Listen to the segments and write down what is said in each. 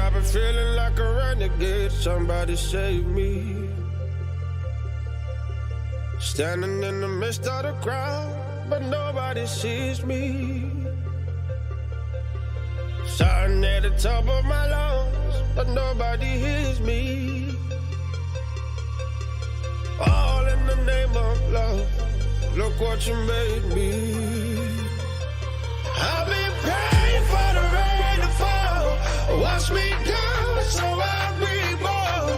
I've been feeling like a renegade. Somebody save me. Standing in the midst of the crowd, but nobody sees me. Shouting at the top of my lungs, but nobody hears me. All in the name of love. Look what you made me. I've been praying for the rain to fall. Wash me down so I reborn.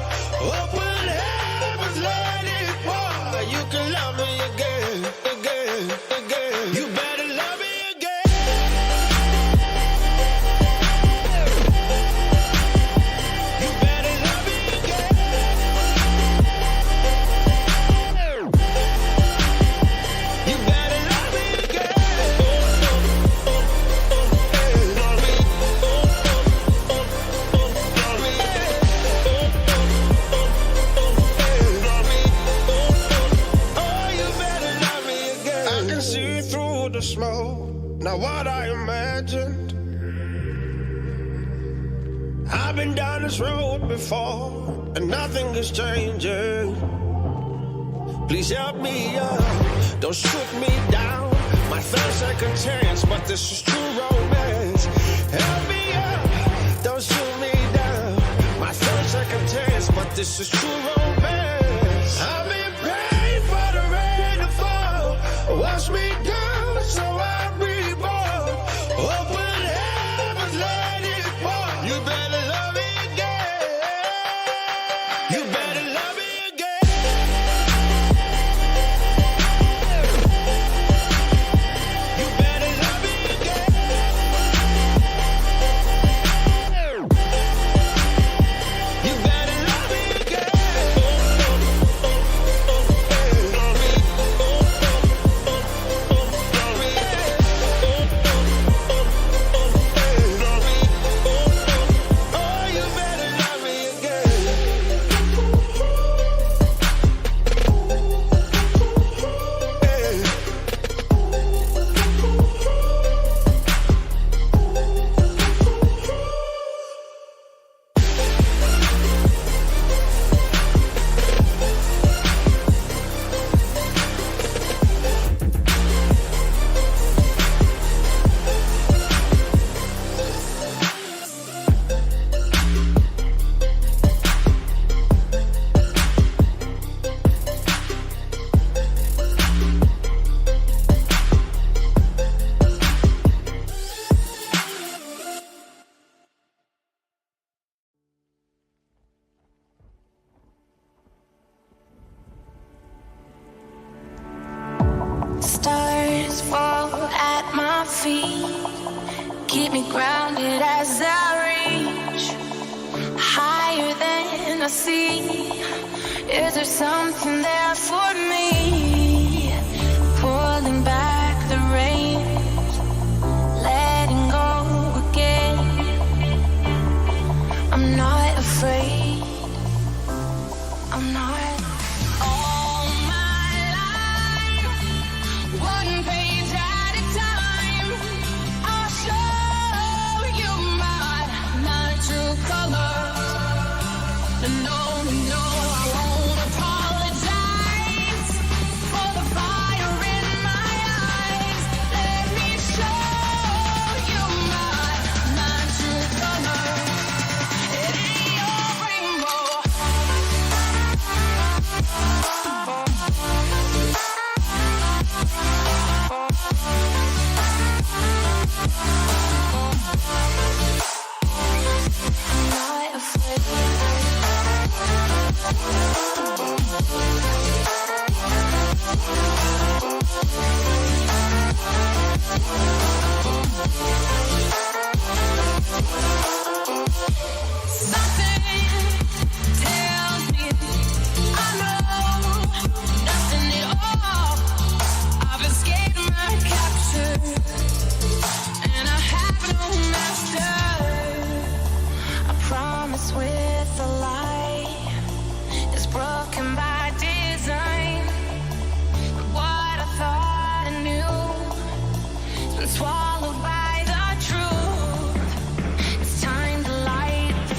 Open heavens, let it pour. You can love me again, again, again. You better love me again. You better love me again. You better love me again. See through the smoke, not what I imagined. I've been down this road before, and nothing is changing. Please help me up, don't shoot me down. My third second chance, but this is true romance. Help me up, don't shoot me down. My third second chance, but this is true romance. I've been praying for the rain to fall. Wash me down so I reborn. Open heavens, let it pour. You better love me again. You better love me again. You better love me again. You better love me again. Stars fall at my feet, keep me grounded as I reach higher than I see. Is there something there for me? Pulling back the reins, letting go again. I'm not afraid. I'm not. All my life, one page at a time, I'll show you my true colors. No, no, I won't apologize for the fire in my eyes. Let me show you my true colors. It ain't your rainbow. I'm not afraid. Something tells me I know nothing at all. I've escaped my capture, and I have no master. I promise with the light is broken by design. What I thought I knew has been swallowed by the truth. It's time to light the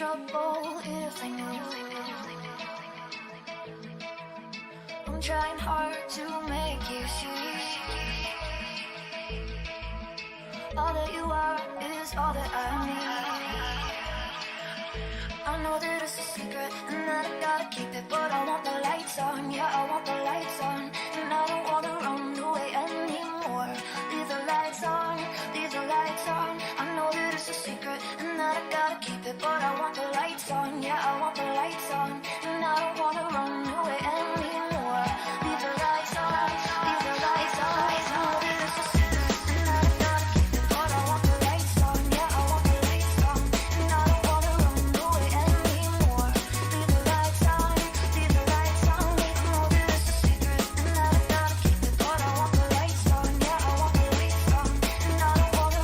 trouble if they knew. I'm trying hard to make you see. All that you are is all that I need. I know that it's a secret and that I gotta keep it, but I want the lights on, yeah, I want the lights on. And I don't wanna run away anymore. Leave the lights on, leave the lights on. I know that it's a secret and that I gotta keep it, but I want the lights on, yeah, I want the lights on. And I don't wanna run away anymore. Leave the lights on, leave the lights on. I know that it's a secret and that I gotta keep it, but I want the lights on, yeah, I want the lights on. And I don't wanna run away anymore. Leave the lights on, leave the lights on. I know that it's a secret and that I gotta keep it, but I want the lights on, yeah, I want the lights on. And I don't wanna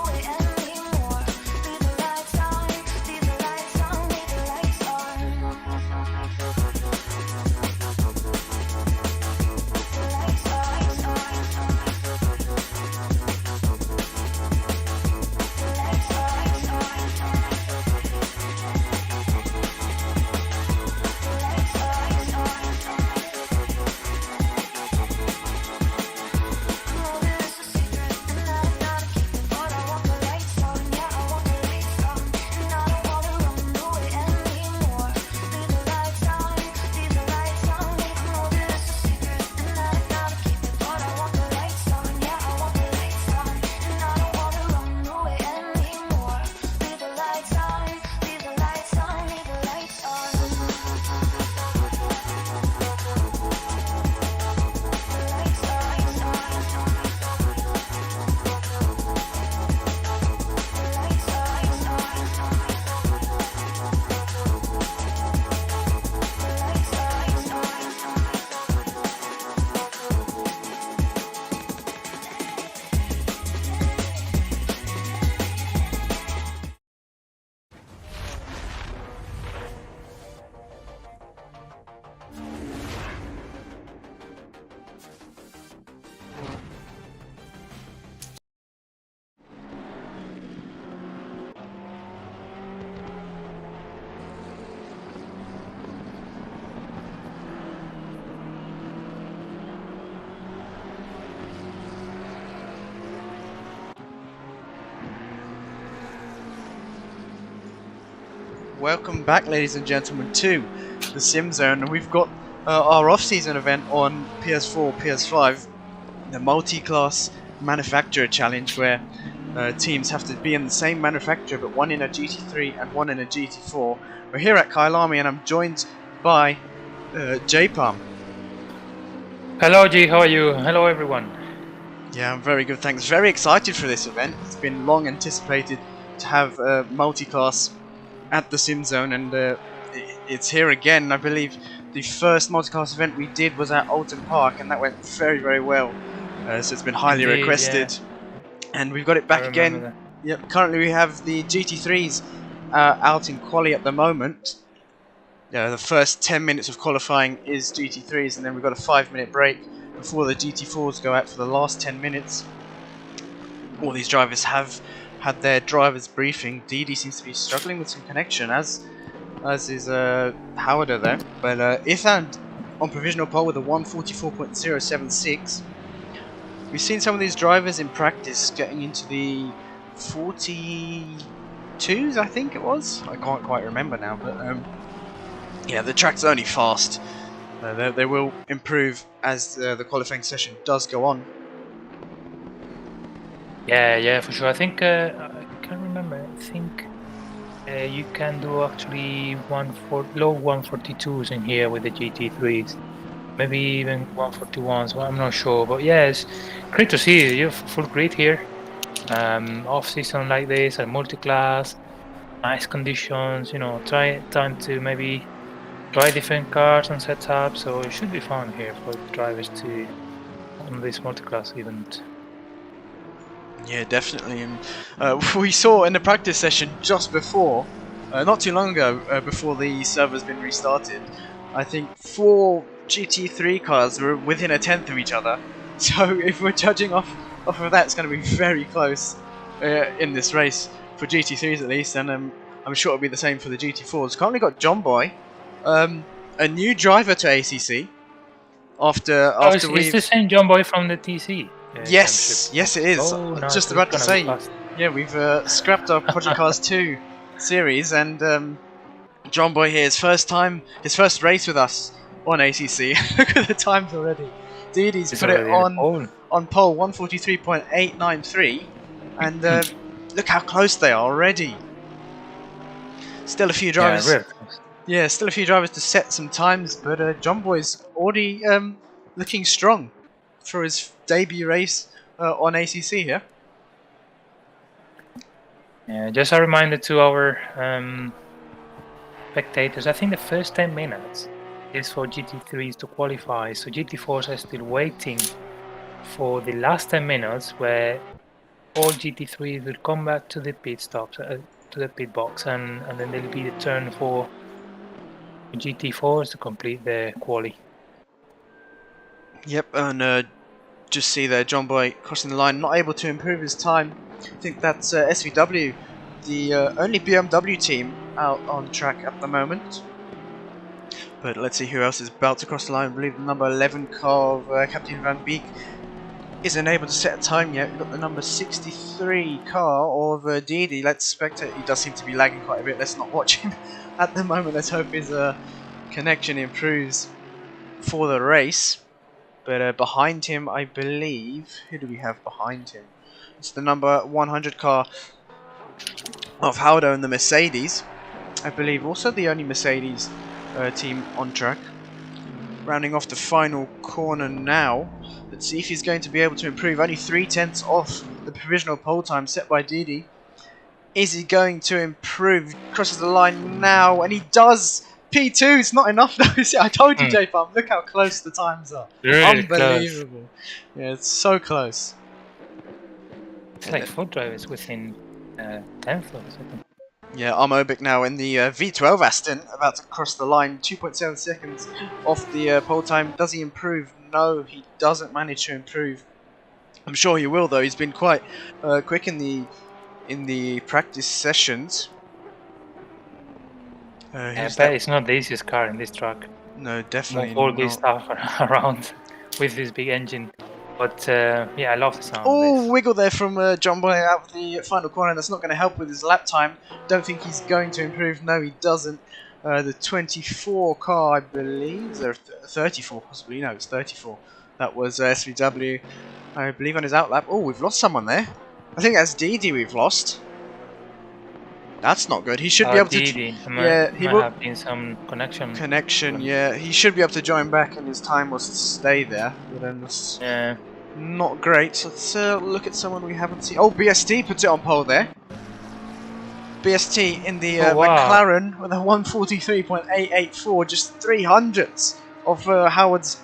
run away anymore. Leave the lights on, leave the lights on, leave the lights on. Welcome back, ladies and gentlemen, to the SimZone, and we've got our off-season event on PS4, PS5, the Multiclass Manufacturer Challenge, where teams have to be in the same manufacturer, but one in a GT3 and one in a GT4. We're here at Kailami, and I'm joined by J-Palm. Hello G, how are you? Hello everyone. Yeah, I'm very good, thanks. Very excited for this event. It's been long anticipated to have Multiclass at the SimZone, and it's here again. I believe the first Multiclass event we did was at Alton Park, and that went very, very well. So it's been highly requested, yeah. And we've got it back again. That. Yep. Currently we have the GT3s out in quali at the moment. The first 10 minutes of qualifying is GT3s, and then we've got a 5-minute break before the GT4s go out for the last 10 minutes. All these drivers have had their drivers briefing. DD seems to be struggling with some connection, as is Howard there. But Ithan on provisional pole with a 144.076. We've seen some of these drivers in practice getting into the 42s, I think it was. I can't quite remember now, but yeah, the track's only fast. They will improve as the qualifying session does go on. Yeah, for sure. I think I can't remember. I think you can do actually low 142s in here with the GT3s, maybe even 141s. Well, I'm not sure, but yeah, it's great to see you full grid here. Off season like this, and multi-class, nice conditions. You know, time to maybe try different cars and setups. So it should be fun here for drivers to on this multi-class event. Yeah, definitely, and we saw in the practice session just before, not too long ago, before the server's been restarted, I think 4 GT3 cars were within a tenth of each other. So if we're judging off of that, it's going to be very close in this race for GT3s at least. And I'm sure it'll be the same for the GT4s. Currently got John Boy, a new driver to ACC. After It's we've the same John Boy from the TC. yes, yes it is. Oh, nice. Just It's about to gonna be say, fast. yeah, we've scrapped our Project Cars 2 series, and John Boy here, his first race with us on ACC. Look at the times already. Didi's It's put it already on pole 143.893, and look how close they are already. Still a few drivers. Yeah, really close. Yeah, still a few drivers to set some times, but John Boy's already looking strong for his debut race on ACC here. Yeah, just a reminder to our spectators. I think the first 10 minutes is for GT3s to qualify, so GT4s are still waiting for the last 10 minutes where all GT3s will come back to the pit stops, to the pit box, and then there'll be the turn for GT4s to complete their quali. Yep, and just see there, John Boy crossing the line, not able to improve his time. I think that's SVW, the only BMW team out on track at the moment. But let's see who else is about to cross the line. I believe the number 11 car of Captain Van Beek isn't able to set a time yet. We've got the number 63 car of Didi. Let's spectate. He does seem to be lagging quite a bit. Let's not watch him at the moment. Let's hope his connection improves for the race. But behind him, I believe... Who do we have behind him? It's the number 100 car of Howdo and the Mercedes. I believe also the only Mercedes team on track. Rounding off the final corner now. Let's see if he's going to be able to improve. Only 3/10 off the provisional pole time set by Didi. Is he going to improve? Crosses the line now, and he does! P2 is not enough though. See, I told you, J-Farm, look how close the times are. Really Unbelievable. Close. Yeah, it's so close. It's like 4 drivers within 10th of a second. Yeah, Armobic now in the V12 Aston, about to cross the line, 2.7 seconds off the pole time. Does he improve? No, he doesn't manage to improve. I'm sure he will though. He's been quite quick in the practice sessions. I bet it's not the easiest car in this track. No, definitely all not. this stuff around with this big engine. But yeah, I love the sound. Oh, wiggle there from John Boy out of the final corner. That's not going to help with his lap time. Don't think he's going to improve. No, he doesn't. The 24 car, I believe. There 34 possibly. No, it's 34. That was SVW, I believe, on his outlap. Oh, we've lost someone there. I think that's Didi we've lost. That's not good. He should be able Didi. to. Yeah, he will have been some connection. Yeah, he should be able to join back, and his time was to stay there. But then it's not great. So let's look at someone we haven't seen. Oh, BST puts it on pole there. BST in the McLaren with a 143.884, just 300ths of Howard's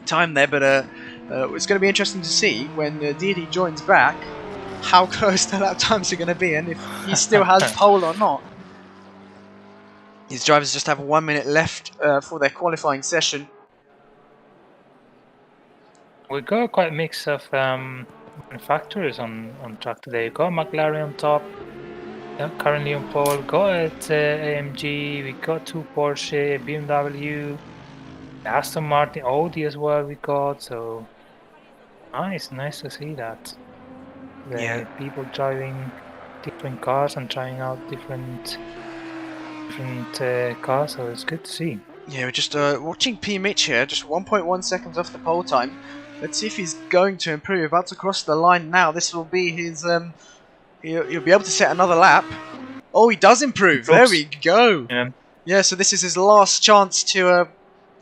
time there. But it's going to be interesting to see when Didi joins back how close the lap times are going to be, and if he still has pole or not. His drivers just have 1 minute left for their qualifying session. We got quite a mix of manufacturers on track today. We got McLaren on top, currently on pole. Got AMG, we got 2 Porsche, BMW, Aston Martin, Audi as well we got, so nice to see that. People driving different cars and trying out different cars, so it's good to see. Yeah, we're just watching P. Mitch here, just 1.1 seconds off the pole time. Let's see if he's going to improve. About to cross the line now. This will be his. He'll be able to set another lap. Oh, he does improve. There we go. Yeah, so this is his last chance to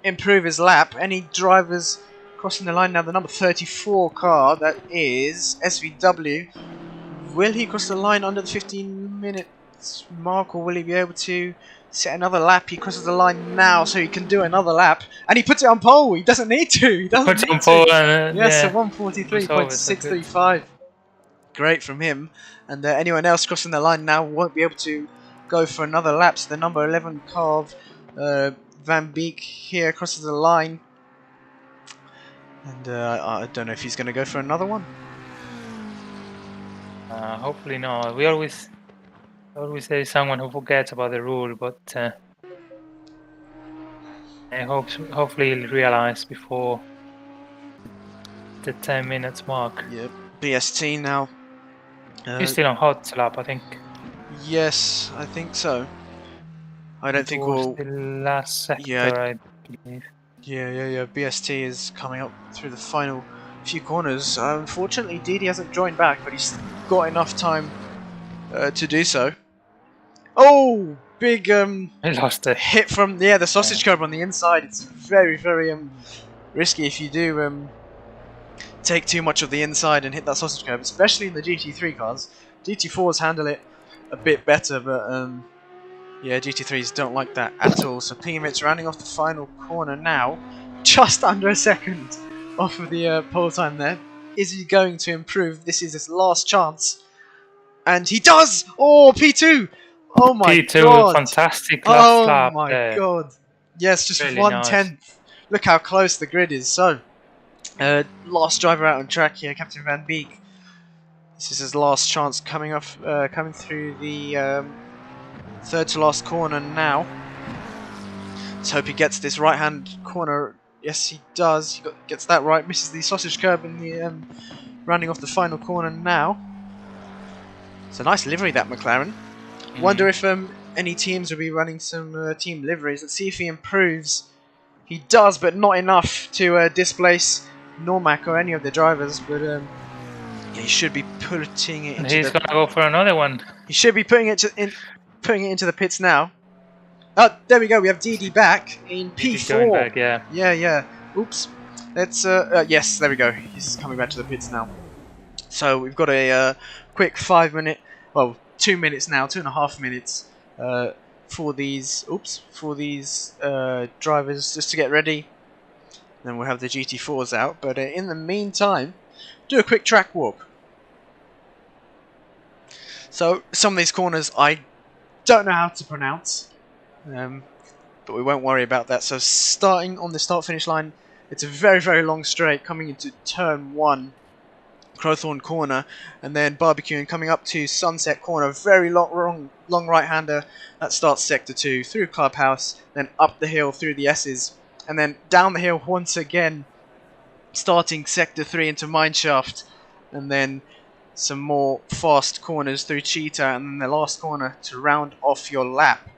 improve his lap. Any drivers crossing the line now? The number 34 car, that is SVW. Will he cross the line under the 15 minutes mark, or will he be able to set another lap? He crosses the line now, so he can do another lap, and he puts it on pole. He doesn't need to. He doesn't puts need on to. Pole, yes, so 143.635. Great from him. And anyone else crossing the line now won't be able to go for another lap. So the number 11 car of Van Beek here crosses the line. And I don't know if he's going to go for another one. Hopefully not. We always Always there is someone who forgets about the rule, but I hopefully he'll realize before the 10 minutes mark. Yep. BST now. He's still on hot lap, I think. Yes, I think so. I don't think Towards we'll. the last sector, Yeah. I believe. Yeah. BST is coming up through the final few corners. Unfortunately, Didi hasn't joined back, but he's got enough time to do so. Oh, big I lost it. hit from the sausage curb on the inside. It's very risky if you do take too much of the inside and hit that sausage curb, especially in the GT3 cars. GT4s handle it a bit better, but yeah, GT3s don't like that at all. So P-Mit's rounding off the final corner now, just under a second off of the pole time there. Is he going to improve? This is his last chance, and he does. Oh, P2. Oh my P2, god! fantastic last lap. Oh my there. god! Yes, just Really 1/10. Look how close the grid is. So, last driver out on track here, Captain Van Beek. This is his last chance coming through the third to last corner now. Let's hope he gets this right-hand corner. Yes, he does. He gets that right. Misses the sausage curb in the rounding off the final corner now. It's a nice livery, that McLaren. Wonder if any teams will be running some team liveries. Let's see if he improves. He does, but not enough to displace Normac or any of the drivers. But yeah, he should be putting it into. He's gonna go for another one. He should be putting it into the pits now. Oh, there we go. We have DD back in P4. He's going back, yeah. Yeah. Oops. Let's. Yes, there we go. He's coming back to the pits now. So we've got a quick 5 minute. Well, 2 minutes now, 2.5 minutes for these drivers just to get ready. Then we'll have the GT4s out. But in the meantime, do a quick track walk. So some of these corners I don't know how to pronounce, but we won't worry about that. So starting on the start-finish line, it's a very long straight coming into turn 1. Crowthorne corner, and then barbecuing coming up to Sunset corner, very long right-hander that starts sector 2 through Clubhouse, then up the hill through the S's, and then down the hill once again, starting sector 3 into Mineshaft, and then some more fast corners through Cheetah, and then the last corner to round off your lap.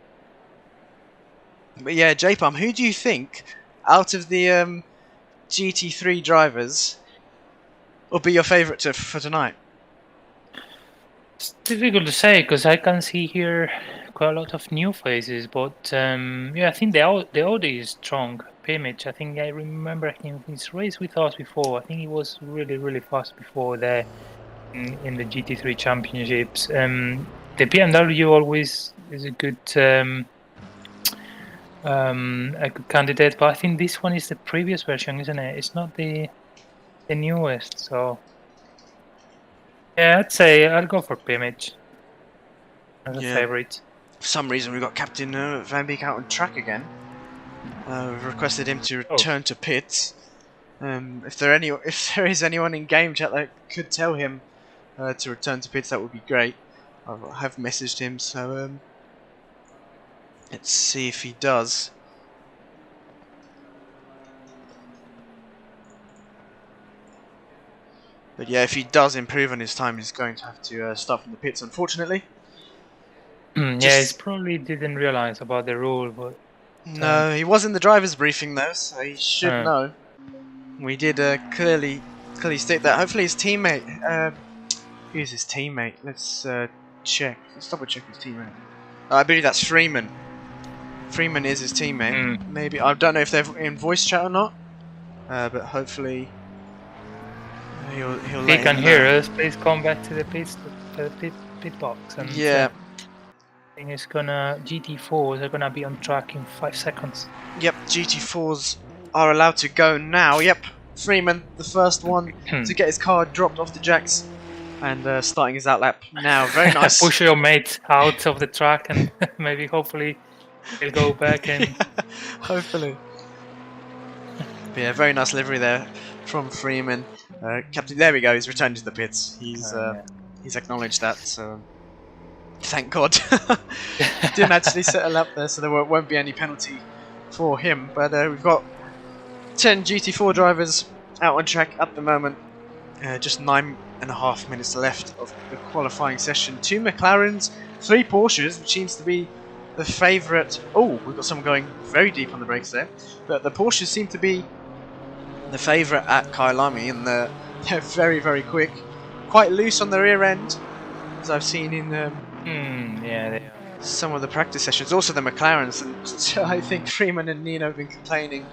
But yeah, J-Pum, who do you think out of the GT3 drivers will be your favourite for tonight? It's difficult to say because I can see here quite a lot of new faces, but yeah, I think the Audi is strong. P-Mitch, I think I remember him his race with us before. I think he was really fast before there in the GT3 championships. The BMW always is a good candidate, but I think this one is the previous version, isn't it? It's not the newest, so yeah, I'd say I'll go for P-Mitch as a favourite. For some reason, we've got Captain Van Beek out on track again. We've requested him to return to pits. If there is anyone in game chat that could tell him to return to pits, that would be great. I have messaged him, so let's see if he does. But yeah, if he does improve on his time, he's going to have to start from the pits, unfortunately. Yeah, he probably didn't realize about the rule, but no, he was in the driver's briefing though, so he should know. We did clearly state that. Hopefully his teammate. Who's his teammate? Let's check. Let's double check his teammate. I believe that's Freeman. Freeman is his teammate. Maybe I don't know if they're in voice chat or not, but hopefully. He'll he can hear us. Please come back to the pit box. And yeah. I think it's GT4s are gonna be on track in 5 seconds. Yep, GT4s are allowed to go now. Yep, Freeman, the first one to get his car dropped off the jacks and starting his outlap now. Very nice. Push your mate out of the track and maybe hopefully he'll go back and. Yeah, hopefully. But yeah, very nice livery there from Freeman. Captain, there we go. He's returned to the pits. He's acknowledged that. So Thank God. Didn't actually settle up there, so there won't be any penalty for him. But we've got 10 GT4 drivers out on track at the moment. Just 9.5 minutes left of the qualifying session. 2 McLarens, 3 Porsches, which seems to be the favourite. Oh, we've got someone going very deep on the brakes there. But the Porsches seem to be the favourite at Kyalami, and they're very, very quick. Quite loose on the rear end, as I've seen in yeah, they are. some of the practice sessions. Also the McLarens, and I think Freeman and Nino have been complaining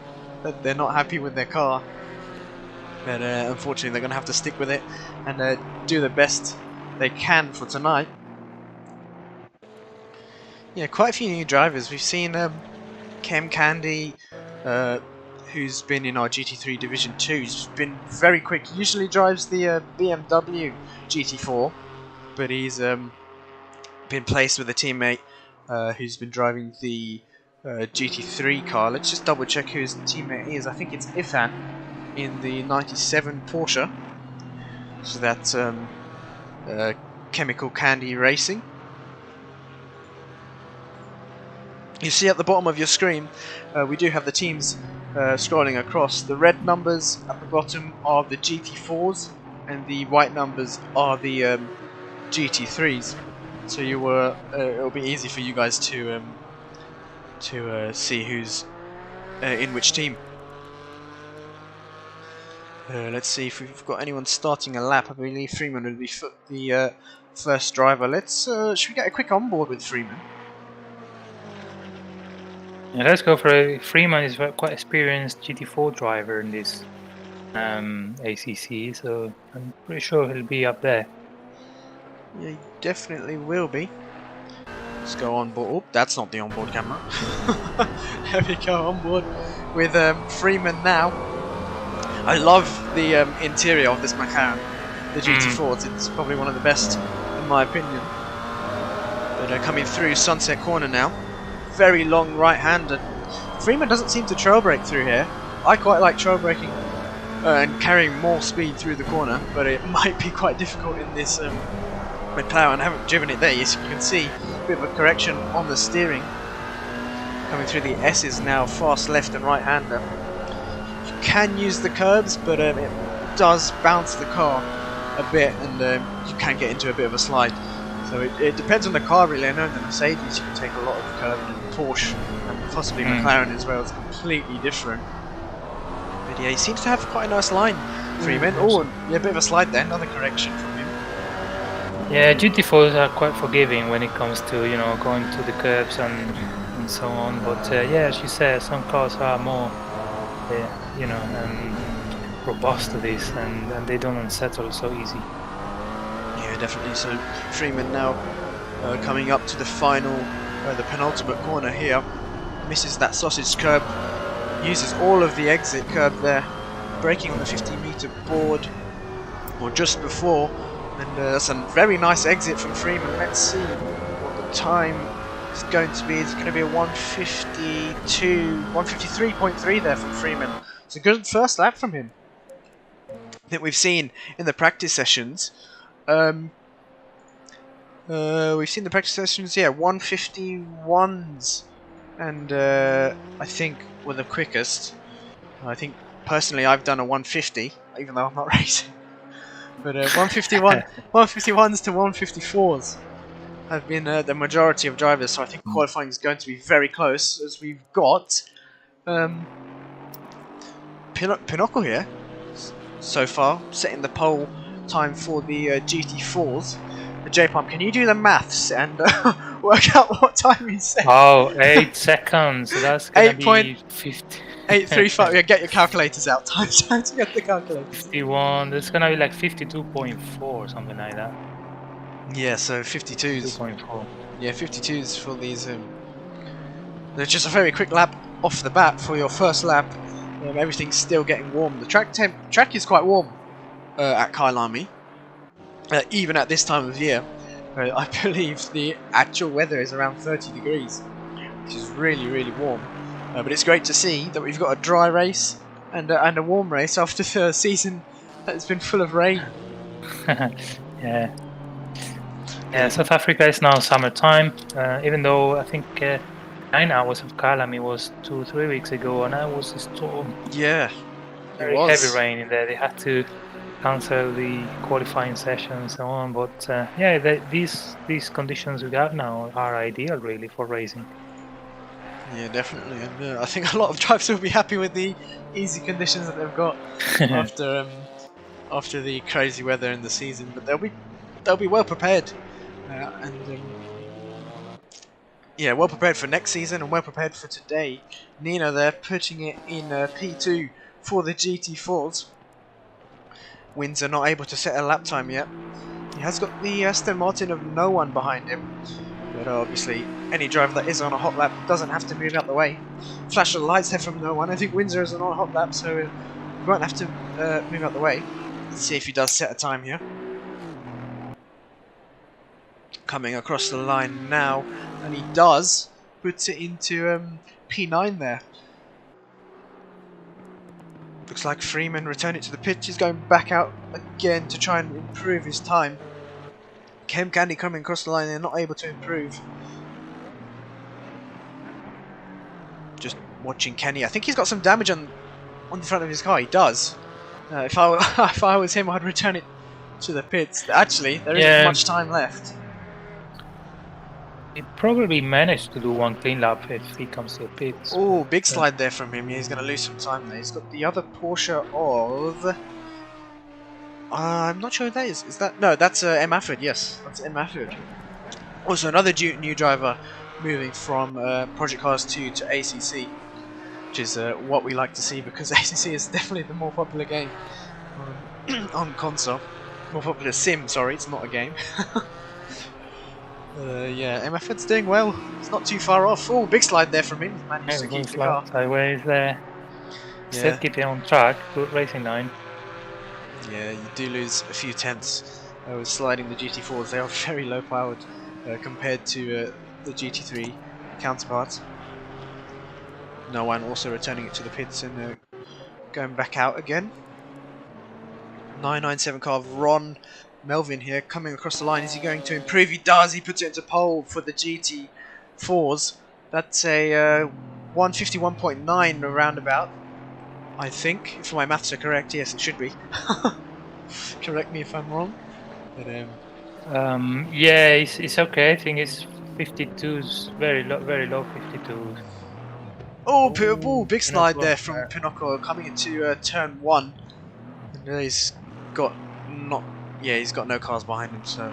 that they're not happy with their car. But unfortunately they're going to have to stick with it and do the best they can for tonight. Yeah, quite a few new drivers. We've seen Kem Candy, who's been in our GT3 Division 2. He's been very quick. He usually drives the BMW GT4, but he's been placed with a teammate who's been driving the GT3 car. Let's just double check who his teammate is. I think it's Ifan in the 97 Porsche. So that's Chemical Candy Racing. You see at the bottom of your screen, we do have the teams scrolling across. The red numbers at the bottom are the GT4s, and the white numbers are the GT3s. So you were, it'll be easy for you guys to see who's in which team. Let's see if we've got anyone starting a lap. I believe Freeman will be the first driver. Let's should we get a quick onboard with Freeman? Yeah, let's go for it. Freeman is quite experienced GT4 driver in this ACC, so I'm pretty sure he'll be up there. Yeah, he definitely will be. Let's go on board. Oh, that's not the onboard camera. There we go, on board with Freeman now. I love the interior of this McLaren, the GT4. It's probably one of the best, in my opinion. But coming through Sunset Corner now. Very long right-hander. Freeman doesn't seem to trail brake through here. I quite like trail braking and carrying more speed through the corner, but it might be quite difficult in this McLaren. I haven't driven it there, yes, you can see a bit of a correction on the steering. Coming through the S's now, fast left and right-hander. You can use the curbs, but it does bounce the car a bit, and you can get into a bit of a slide. So it depends on the car really. I know the Mercedes you can take a lot of the curb, and Porsche and possibly McLaren as well is completely different. But yeah, he seems to have quite a nice line, Freeman. Oh, yeah, a bit of a slide there, another correction from him. Yeah, GT4s are quite forgiving when it comes to, you know, going to the curbs and so on. But yeah, as you said, some cars are more, you know, robust to this, and they don't unsettle so easy. Yeah, definitely. So Freeman now coming up to the final, the penultimate corner here. Misses that sausage curb. Uses all of the exit curb there. Braking on the 50-meter board, or just before. And that's a very nice exit from Freeman. Let's see what the time is going to be. It's going to be a 153.3 there from Freeman. It's a good first lap from him that we've seen in the practice sessions. We've seen the practice sessions, yeah, 151s, and I think were the quickest. I think personally I've done a 150, even though I'm not racing. But 151s to 154s have been the majority of drivers, so I think qualifying is going to be very close, as we've got Pinocchio here so far, setting the pole time for the GT4s. J-Pump, can you do the maths and work out what time he said? Oh, 8 seconds. So that's going to be 50. 835. Yeah, get your calculators out. Time to get the calculators. 51. That's going to be like 52.4 or something like that. Yeah, so 52s. 2.4. Yeah, 52s for these. They're just a very quick lap off the bat for your first lap. Everything's still getting warm. The track is quite warm at Kyalami. Even at this time of year. I believe the actual weather is around 30 degrees, which is really, really warm. But it's great to see that we've got a dry race and a warm race after the season that's been full of rain. Yeah. Yeah, South Africa is now summertime, even though I think 9 hours of Calami was 2-3 weeks ago, and that was a storm. Yeah, it Very heavy was. rain in there. They had to cancel the qualifying session and so on. But yeah, these conditions we have now are ideal, really, for racing. Yeah, definitely, and I think a lot of drivers will be happy with the easy conditions that they've got after the crazy weather in the season. But they'll be well prepared, and yeah, well prepared for next season and well prepared for today. Nino, they're putting it in P2 for the GT4s. Windsor not able to set a lap time yet. He has got the Aston Martin of no one behind him. But obviously, any driver that is on a hot lap doesn't have to move out the way. Flash of lights there from no one. I think Windsor is on a hot lap, so he won't have to move out the way. Let's see if he does set a time here. Coming across the line now, and he does. Puts it into P9 there. Looks like Freeman returned it to the pitch. He's going back out again to try and improve his time. Kem Candy coming across the line, they're not able to improve. Just watching Kenny. I think he's got some damage on the front of his car. He does. If I was him, I'd return it to the pits. Actually, there isn't much time left. He probably managed to do one clean lap if he comes to the pits. Oh, big slide there from him. He's going to lose some time there. He's got the other Porsche of... I'm not sure who that is. Is that... No, that's M. Afford. Yes, that's M. Afford. Also, another new driver moving from Project Cars 2 to ACC, which is what we like to see, because ACC is definitely the more popular game on console. More popular sim, sorry, it's not a game. Yeah, M. Afford's doing well. It's not too far off. Oh, big slide there from him. He's managed to keep the car. Sideways there. Still keep it on track. Good racing line. Yeah, you do lose a few tenths with sliding the GT4s. They are very low powered compared to the GT3 counterparts. No one also returning it to the pits and going back out again. 997 car of Ron Melvin here coming across the line. Is he going to improve? He does. He puts it into pole for the GT4s. That's a 151.9 roundabout, I think, if my maths are correct. Yes, it should be. Correct me if I'm wrong. But, yeah, it's okay. I think it's 52s, very low 52s. Oh, big slide there from Pinocchio coming into turn 1. And he's got no cars behind him, so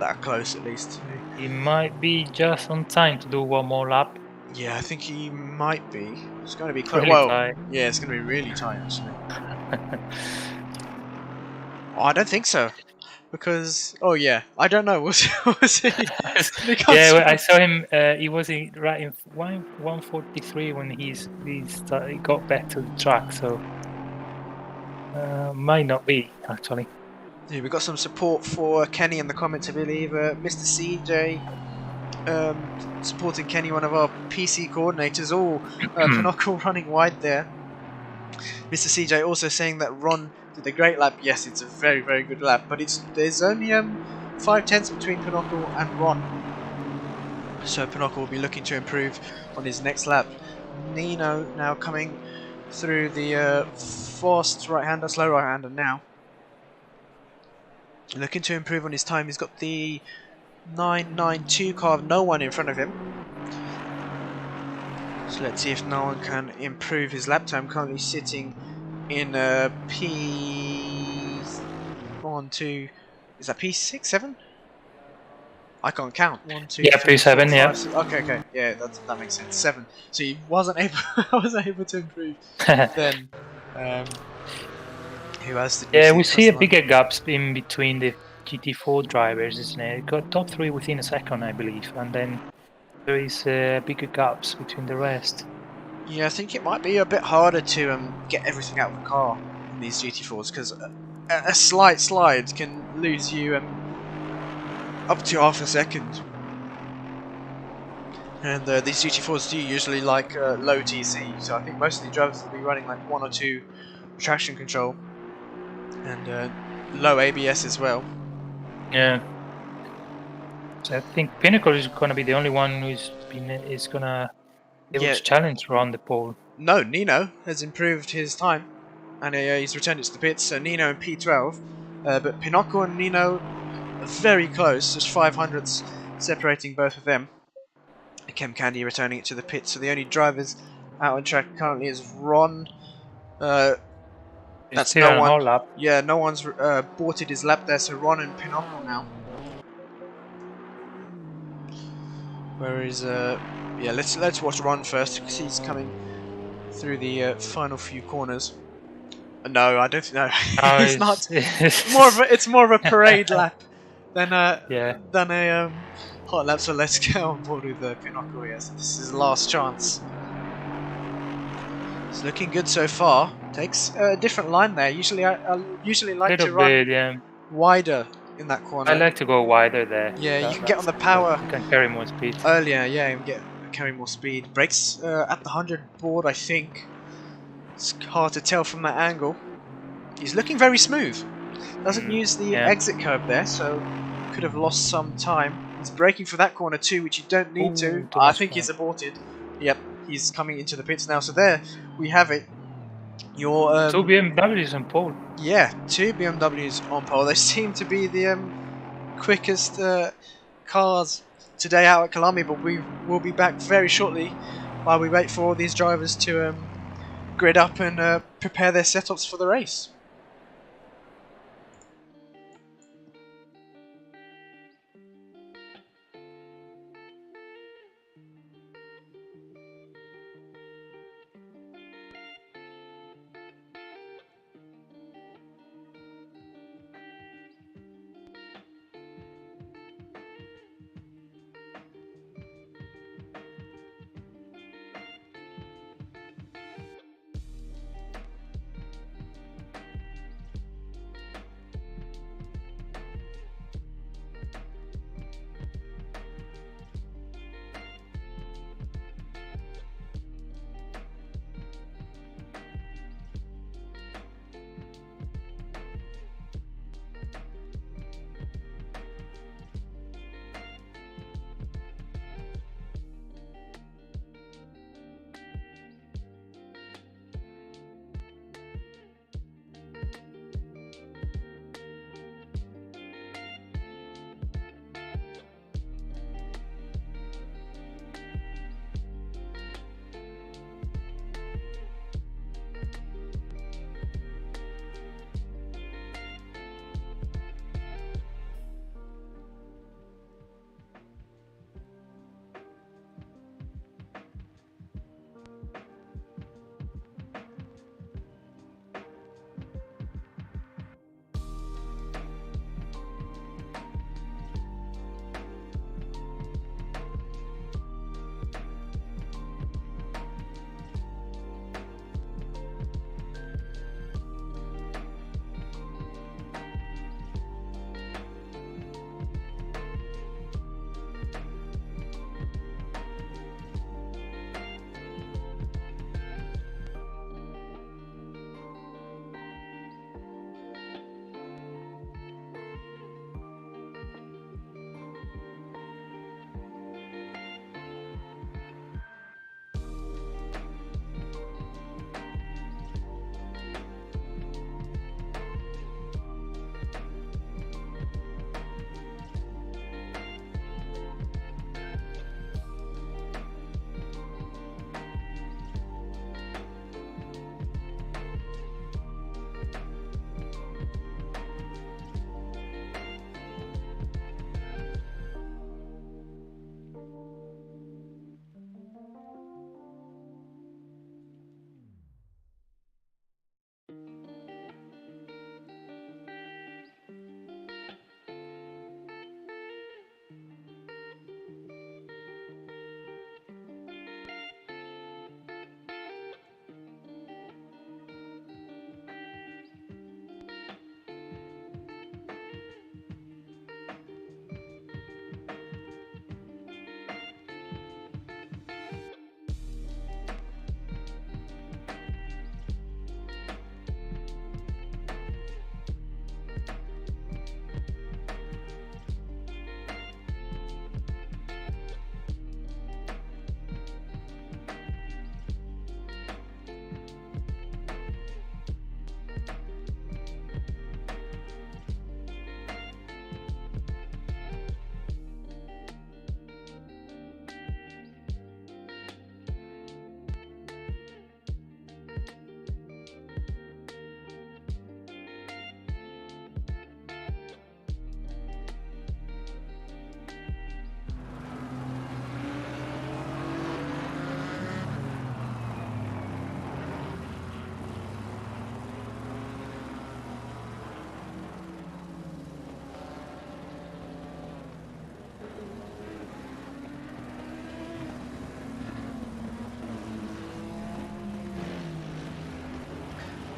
that close at least. He might be just on time to do one more lap. Yeah, I think he might be. It's going to be close. Really well, tight. yeah, it's going to be really tight actually. Oh, I don't think so, because I don't know. We'll see. Yeah, well, I saw him. He was right in 143 when he got back to the track. So might not be actually. Yeah, we got some support for Kenny in the comments, I believe. Mr. CJ supporting Kenny, one of our PC coordinators. Oh, Pinocchio running wide there. Mr. CJ also saying that Ron did a great lap. Yes, it's a very, very good lap, but there's only 5 tenths between Pinocchio and Ron. So Pinocchio will be looking to improve on his next lap. Nino now coming through the fast right-hander, slow right-hander now. Looking to improve on his time. He's got the 992 car of no one in front of him. So let's see if no one can improve his lap time. Currently sitting in P1, 2, is that P6, 7? I can't count. 1, 2, yeah, 3, P7, 4, 5, yeah. 6. Okay, yeah, that makes sense. 7. So he wasn't able to improve. Then, who else did we Yeah, see we see a across the bigger gaps in between the GT4 drivers, isn't it? Got top 3 within a second, I believe, and then there is bigger gaps between the rest. Yeah, I think it might be a bit harder to get everything out of the car in these GT4s, because a slight slide can lose you up to half a second. And these GT4s do usually like low TC, so I think most of the drivers will be running like 1 or 2 traction control and low ABS as well. Yeah. So I think Pinnacle is gonna be the only one is gonna able Yeah. to challenge around the pole. No, Nino has improved his time, and he's returned it to the pits. So Nino and P12, but Pinocchio and Nino are very close, just 500ths separating both of them. Chem Candy returning it to the pits. So the only drivers out on track currently is Ron. It's That's still no on our one. lap. Yeah, no one's boarded his lap there. So Ron and Pinocchio now. Whereas, yeah, let's watch Ron first because he's coming through the final few corners. No, I don't think. No, Oh, he's not. It's more of a parade lap than yeah. a hot lap. So let's get on board with Pinocchio. Yes, this is his last chance. It's looking good so far. Takes a different line there. Usually, I usually like to Little run bit, yeah. wider in that corner. I like to go wider there. Yeah, you can get on That's the power you can carry more speed. earlier. Yeah, and carry more speed. Brakes at the 100 board, I think. It's hard to tell from that angle. He's looking very smooth. Doesn't use the yeah. exit curb there, so could have lost some time. He's braking for that corner too, which you don't need to. Ooh, too I much think time. he's aborted. Yep, he's coming into the pits now. So there we have it. Your 2 BMWs on pole. yeah, 2 BMWs on pole. They seem to be the quickest cars today out at Colombia, but we will be back very shortly while we wait for all these drivers to grid up and prepare their setups for the race.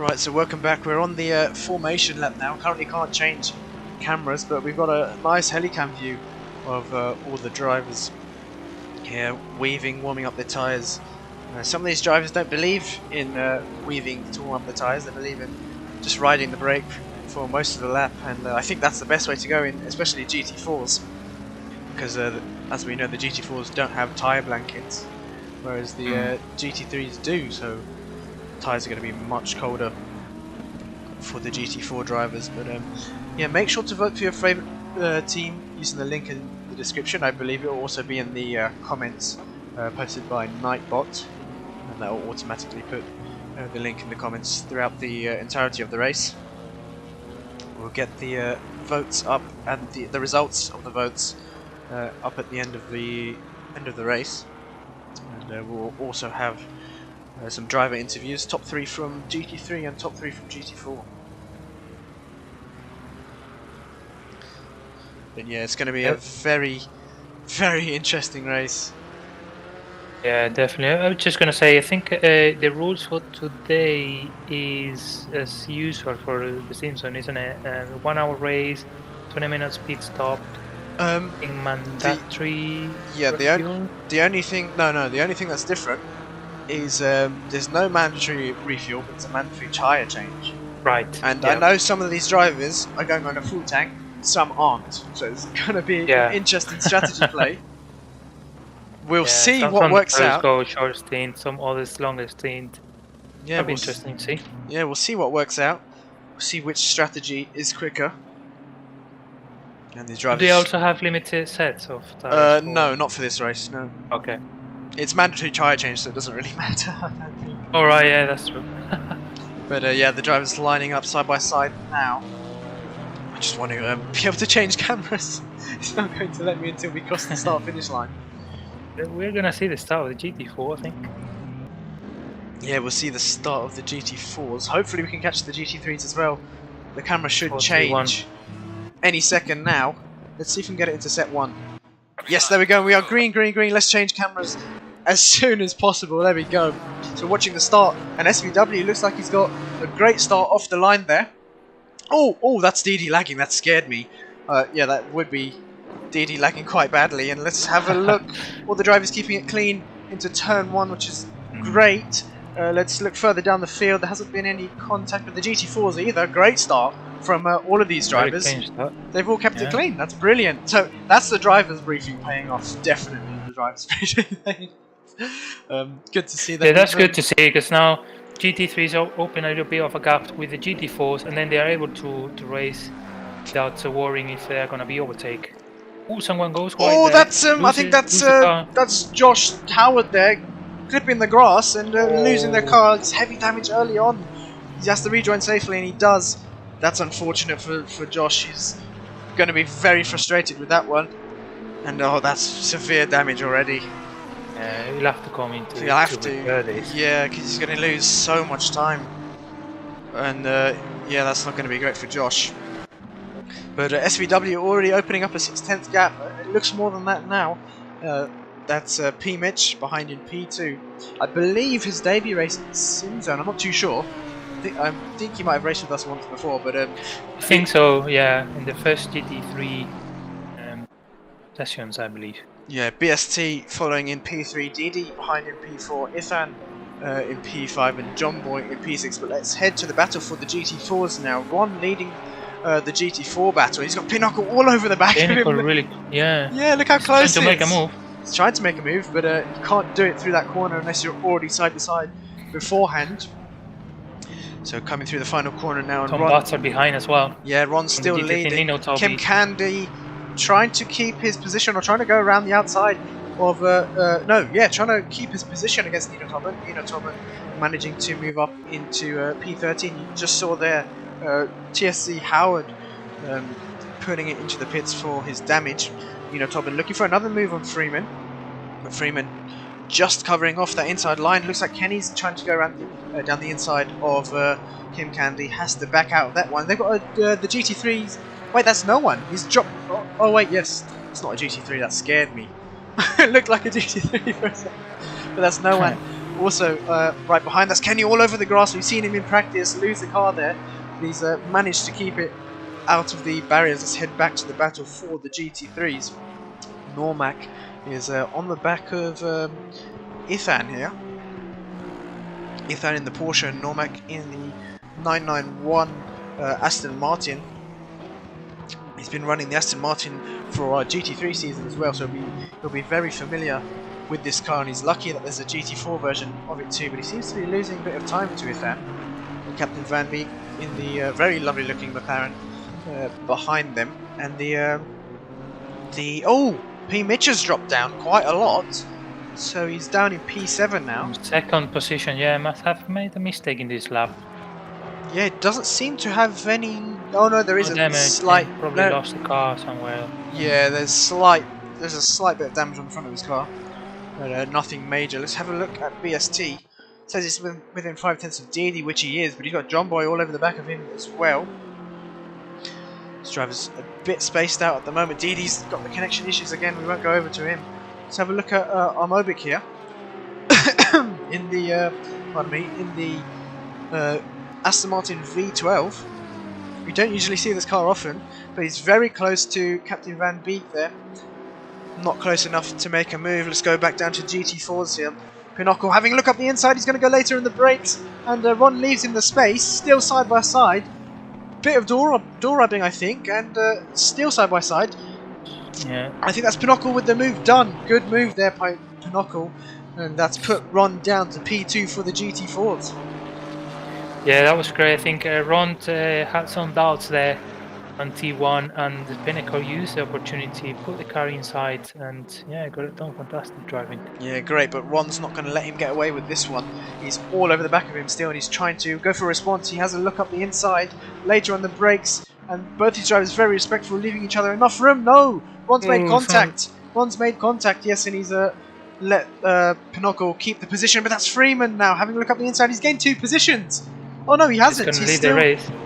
Right, so welcome back. We're on the formation lap now. Currently can't change cameras, but we've got a nice helicam view of all the drivers here weaving, warming up their tyres. Some of these drivers don't believe in weaving to warm up the tyres. They believe in just riding the brake for most of the lap, and I think that's the best way to go in, especially GT4s, because as we know, the GT4s don't have tyre blankets, whereas the GT3s do, so tyres are going to be much colder for the GT4 drivers. But yeah, make sure to vote for your favourite team using the link in the description. I believe it will also be in the comments posted by Nightbot, and that will automatically put the link in the comments throughout the entirety of the race. We'll get the votes up and the results of the votes up at the end of the race, and we'll also have some driver interviews, top 3 from GT3 and top 3 from GT4. But yeah, it's going to be a very, very interesting race. Yeah, definitely. I was just going to say, I think the rules for today is as usual for the SimZone, isn't it? 1 hour race, 20 minutes pit stop, in mandatory. Yeah, the only thing that's different is there's no mandatory refuel, but it's a mandatory tyre change. Right. And I know some of these drivers are going on a full tank, some aren't. So it's going to be an interesting strategy play. We'll see what works out. Go short stint, some others longer stint. Yeah, that'll be interesting to see. Yeah, we'll see what works out. We'll see which strategy is quicker. And these drivers. Do they also have limited sets of tyres? No, not for this race. No. Okay. It's mandatory tyre change, so it doesn't really matter. Alright, yeah, that's true. But yeah, the drivers lining up side by side now. I just want to be able to change cameras. It's not going to let me until we cross the start-finish line. We're gonna see the start of the GT4, I think. Yeah, we'll see the start of the GT4s. Hopefully we can catch the GT3s as well. The camera should change any second now. Let's see if we can get it into set 1. Yes, there we go. We are green, green, green. Let's change cameras as soon as possible. There we go. So watching the start, and SVW looks like he's got a great start off the line there. Oh, that's DD lagging. That scared me. Yeah, that would be DD lagging quite badly. And let's have a look. All the drivers keeping it clean into turn 1, which is great. Let's look further down the field. There hasn't been any contact with the GT4s either. Great start from all of these drivers. They've all kept it clean. That's brilliant. So that's the drivers briefing paying off. Definitely the drivers briefing paying off. Good to see that. Yeah, that's good to see, because now GT3s open a little bit of a gap with the GT4s, and then they are able to race without worrying if they are going to be overtake. Oh, someone goes wide. Oh, that's I think that's Josh Howard there, clipping the grass and losing their car. It's heavy damage early on. He has to rejoin safely, and he does. That's unfortunate for Josh. He's going to be very frustrated with that one. And oh, that's severe damage already. He'll have to come into. He'll have to. Yeah, because he's going to lose so much time. And yeah, that's not going to be great for Josh. But SVW already opening up a 6/10 gap. It looks more than that now. That's P Mitch behind in P2. I believe his debut race at SimZone. I'm not too sure. I think he might have raced with us once before, but I think so. Yeah, in the first GT3 sessions, I believe. Yeah, BST following in P3, DD behind in P4, Ithan in P5, and John Boy in P6. But let's head to the battle for the GT4s now. Ron leading the GT4 battle. He's got Pinnacle all over the back of him. Really, yeah. Yeah, look how close he is. Trying to make a move. He's trying to make a move, but you can't do it through that corner unless you're already side to side beforehand. So coming through the final corner now, and Ron behind as well. Yeah, Ron's still leading. Kim Candy trying to keep his position, or trying to go around the outside of trying to keep his position against Nino Tobin. Nino Tobin managing to move up into P13. You just saw there TSC Howard putting it into the pits for his damage. Nino Tobin looking for another move on Freeman, but Freeman just covering off that inside line. Looks like Kenny's trying to go around down the inside of Kim Candy. Has to back out of that one. They've got the GT3s. Wait, that's no one. He's dropped. Oh wait, yes, it's not a GT3. That scared me. It looked like a GT3 for a second, but that's no one. Also, right behind, that's Kenny all over the grass. We've seen him in practice lose the car there. But he's managed to keep it out of the barriers. Let's head back to the battle for the GT3s. Normac is on the back of Ethan here. Ethan in the Porsche and Normac in the 991 Aston Martin. He's been running the Aston Martin for our GT3 season as well, so he'll be very familiar with this car, and he's lucky that there's a GT4 version of it too, but he seems to be losing a bit of time to Ethan. Captain Van Beek in the very lovely looking McLaren behind them, and oh, P. Mitch has dropped down quite a lot, so he's down in P7 now. Second position, yeah, must have made a mistake in this lap. Yeah, it doesn't seem to have any. Oh no, there is a slight. Probably lost the car somewhere. Yeah, there's a slight bit of damage on the front of his car, but nothing major. Let's have a look at BST. It says it's within 5/10 of Didi, which he is, but he's got John Boy all over the back of him as well. This driver's a bit spaced out at the moment. Didi's got the connection issues again. We won't go over to him. Let's have a look at Armobic here. in the Aston Martin V12. We don't usually see this car often, but he's very close to Captain Van Beek there. Not close enough to make a move. Let's go back down to GT4s here. Pinocchio having a look up the inside. He's going to go later in the brakes, and Ron leaves him the space. Still side by side. Bit of door rubbing, I think, and still side by side. Yeah. I think that's Pinocchio with the move done. Good move there by Pinocchio, and that's put Ron down to P2 for the GT4s. Yeah, that was great. I think Ron had some doubts there on T1, and Pinnacle used the opportunity, put the car inside, and yeah, got it done. Fantastic driving. Yeah, great, but Ron's not going to let him get away with this one. He's all over the back of him still, and he's trying to go for a response. He has a look up the inside, later on the brakes, and both these drivers very respectful, leaving each other enough room. No! Ron's made contact. Ron's made contact, yes, and he's let Pinocchio keep the position, but that's Freeman now, having a look up the inside. He's gained 2 positions. Oh no, he hasn't.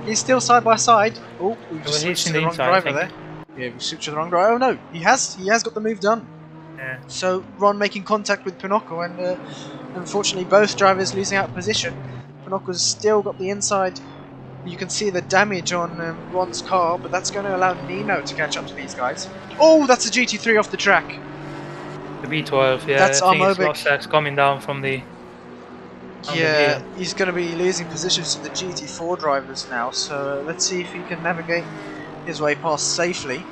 He's still side by side. Oh, we've just switched to the wrong driver there. Yeah, we switched to the wrong driver. Oh no, he has got the move done. Yeah. So Ron making contact with Pinocchio, and unfortunately both drivers losing out position. Pinocchio's still got the inside. You can see the damage on Ron's car, but that's going to allow Nino to catch up to these guys. Oh, that's a GT3 off the track. The V12, yeah. That's Armobic. It's coming down from the. Yeah, he's going to be losing positions to the GT4 drivers now, so let's see if he can navigate his way past safely.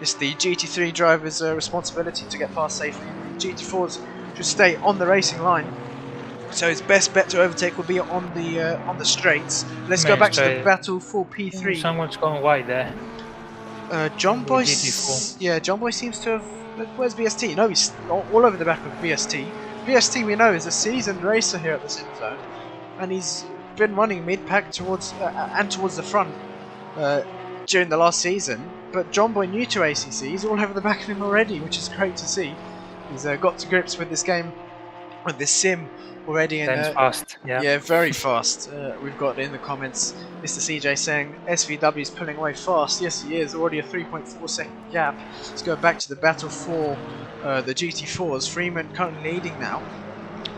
It's the GT3 drivers' responsibility to get past safely. The GT4s should stay on the racing line, so his best bet to overtake will be on the straights. Let's go back to the battle for P3. Someone's going wide there. John Boy. Yeah, John Boy seems to have. Where's BST? No, he's all over the back of BST. BST, we know, is a seasoned racer here at the SimZone, and he's been running mid-pack towards the front during the last season. But John Boy, new to ACC, he's all over the back of him already, which is great to see. He's got to grips with this game, with this sim already, and fast. Yeah, very fast. We've got in the comments Mr. CJ saying SVW is pulling away fast. Yes, he is. Already a 3.4 second gap. Let's go back to the battle for the GT4s. Freeman currently leading now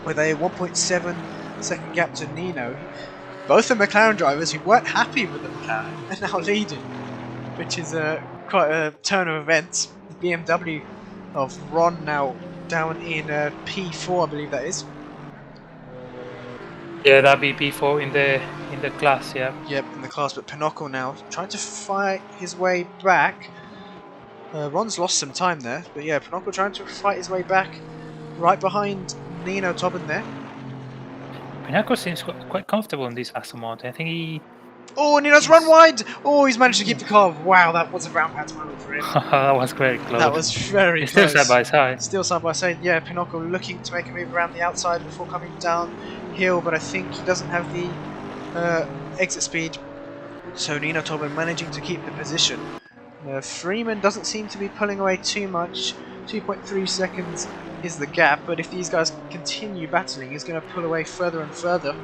with a 1.7 second gap to Nino. Both the McLaren drivers who weren't happy with the McLaren are now leading, which is quite a turn of events. The BMW of Ron now down in P4, I believe that is. Yeah, that'd be P4 in the class, yeah. Yep, in the class, but Pinocchio now trying to fight his way back. Ron's lost some time there, but yeah, Pinocchio trying to fight his way back, right behind Nino Tobin there. Pinocchio seems quite comfortable in this Aston Martin. I think he... Oh, Nino's run wide! Oh, he's managed to keep the car. Wow, that was a round patch moment for him. That was very close. That was very close. Still side by side. Still side by side, yeah. Pinocchio looking to make a move around the outside before coming downhill, but I think he doesn't have the exit speed. So Nino Tobin managing to keep the position. Freeman doesn't seem to be pulling away too much. 2.3 seconds is the gap, but if these guys continue battling, he's going to pull away further and further.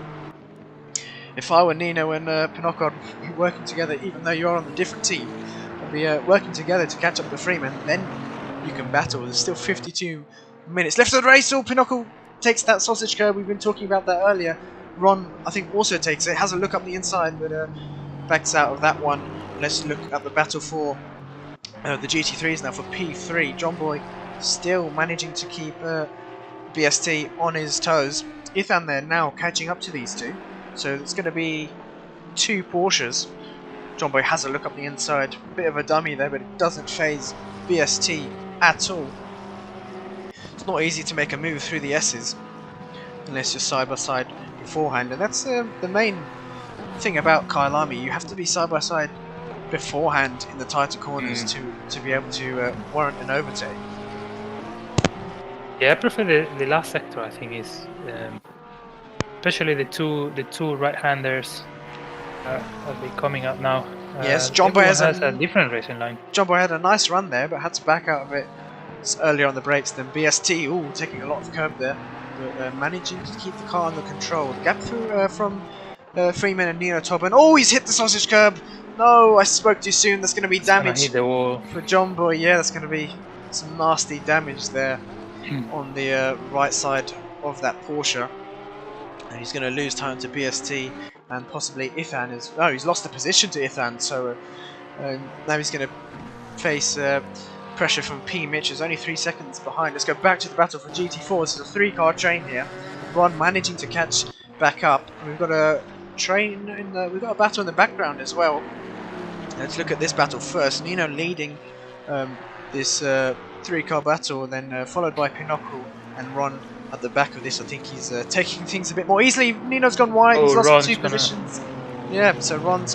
If I were Nino and Pinocchio, I'd be working together, even though you're on a different team. I'd be working together to catch up with Freeman, then you can battle. There's still 52 minutes left of the race. Oh, Pinocchio takes that sausage curb. We've been talking about that earlier. Ron, I think, also takes it. Has a look up the inside, but backs out of that one. Let's look at the battle for the GT3s now for P3. John Boy still managing to keep BST on his toes. Ethan there now catching up to these two. So it's going to be 2 Porsches. John Boy has a look up the inside. Bit of a dummy there, but it doesn't phase BST at all. It's not easy to make a move through the S's unless you're side by side beforehand, and that's the main thing about Kyalami. You have to be side by side beforehand in the tighter corners to be able to warrant an overtake. Yeah, I prefer the last sector. I think is especially the two right-handers are they coming up now. Yes, John Boy has a different racing line. John Boy had a nice run there, but had to back out of it earlier on the brakes than BST. Ooh, taking a lot of curb there, but managing to keep the car under control. The gap through from Freeman and Nino Tobin. Oh, he's hit the sausage curb. No, I spoke too soon. There's going to be damage hit the wall. for John Boy. Yeah, there's going to be some nasty damage there on the right side of that Porsche. And he's going to lose time to BST and possibly Ithan is. Oh, he's lost the position to Ithan, so now he's going to face pressure from P. Mitch. Is only 3 seconds behind. Let's go back to the battle for GT4. This is a 3-car train here. Ron managing to catch back up. We've got a train in the. We've got a battle in the background as well. Let's look at this battle first. Nino leading this 3-car battle, then followed by Pinocchio and Ron at the back of this. I think he's taking things a bit more easily. Nino's gone wide. He's lost Ron's 2 positions. Yeah, so Ron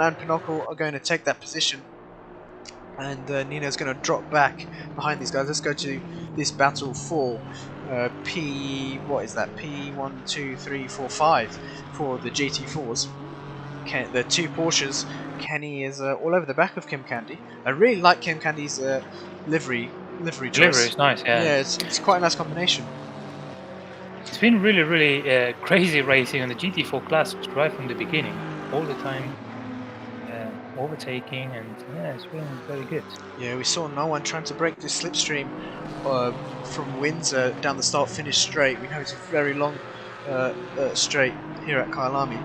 and Pinocchio are going to take that position, and Nino's going to drop back behind these guys. Let's go to this battle for P. What is that? P1, 2, 3, 4, 5 for the GT4s. The 2 Porsches. Kenny is all over the back of Kim Candy. I really like Kim Candy's livery choice. Livery is nice, yeah. Yeah, it's quite a nice combination. It's been really crazy racing on the GT4 class right from the beginning, all the time overtaking, and yeah, it's been very good. Yeah, we saw no one trying to break this slipstream from Windsor down the start-finish straight. We know it's a very long straight here at Kyalami.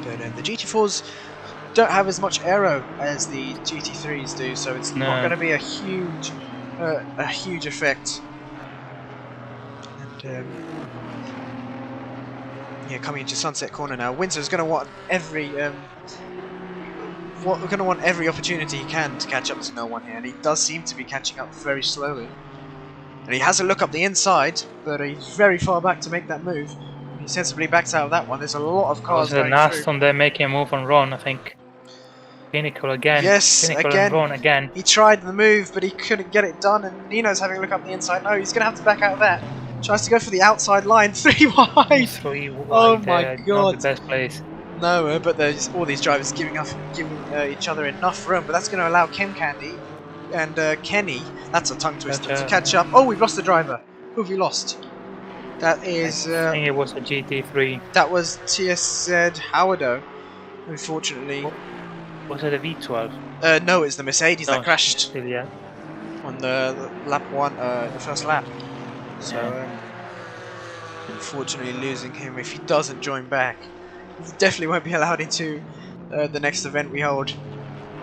But the GT4s don't have as much aero as the GT3s do, so it's not going to be a huge effect. And yeah, coming into Sunset Corner now. Windsor's going to want every opportunity he can to catch up to no one here, and he does seem to be catching up very slowly. And he has a look up the inside, but he's very far back to make that move. He sensibly backs out of that one. There's a lot of cars going through. Aston there making a move on Ron, I think. Pinnacle again. Yes, Pinnacle again. And Ron again. He tried the move, but he couldn't get it done, and Nino's having a look up the inside. No, he's going to have to back out of that. Tries to go for the outside line. 3 wide. 3 wide. Oh my god. Not the best place. No, but there's all these drivers giving each other enough room, but that's going to allow Kim Candy and Kenny, that's a tongue twister, to catch up. Oh, we've lost the driver. Who have we lost? That is... I think it was a GT3. That was TSZ Howardo, unfortunately. Was it a V12? No, it's the Mercedes that crashed still, yeah. on the lap 1, the first lap. So, unfortunately losing him. If he doesn't join back, he definitely won't be allowed into the next event we hold.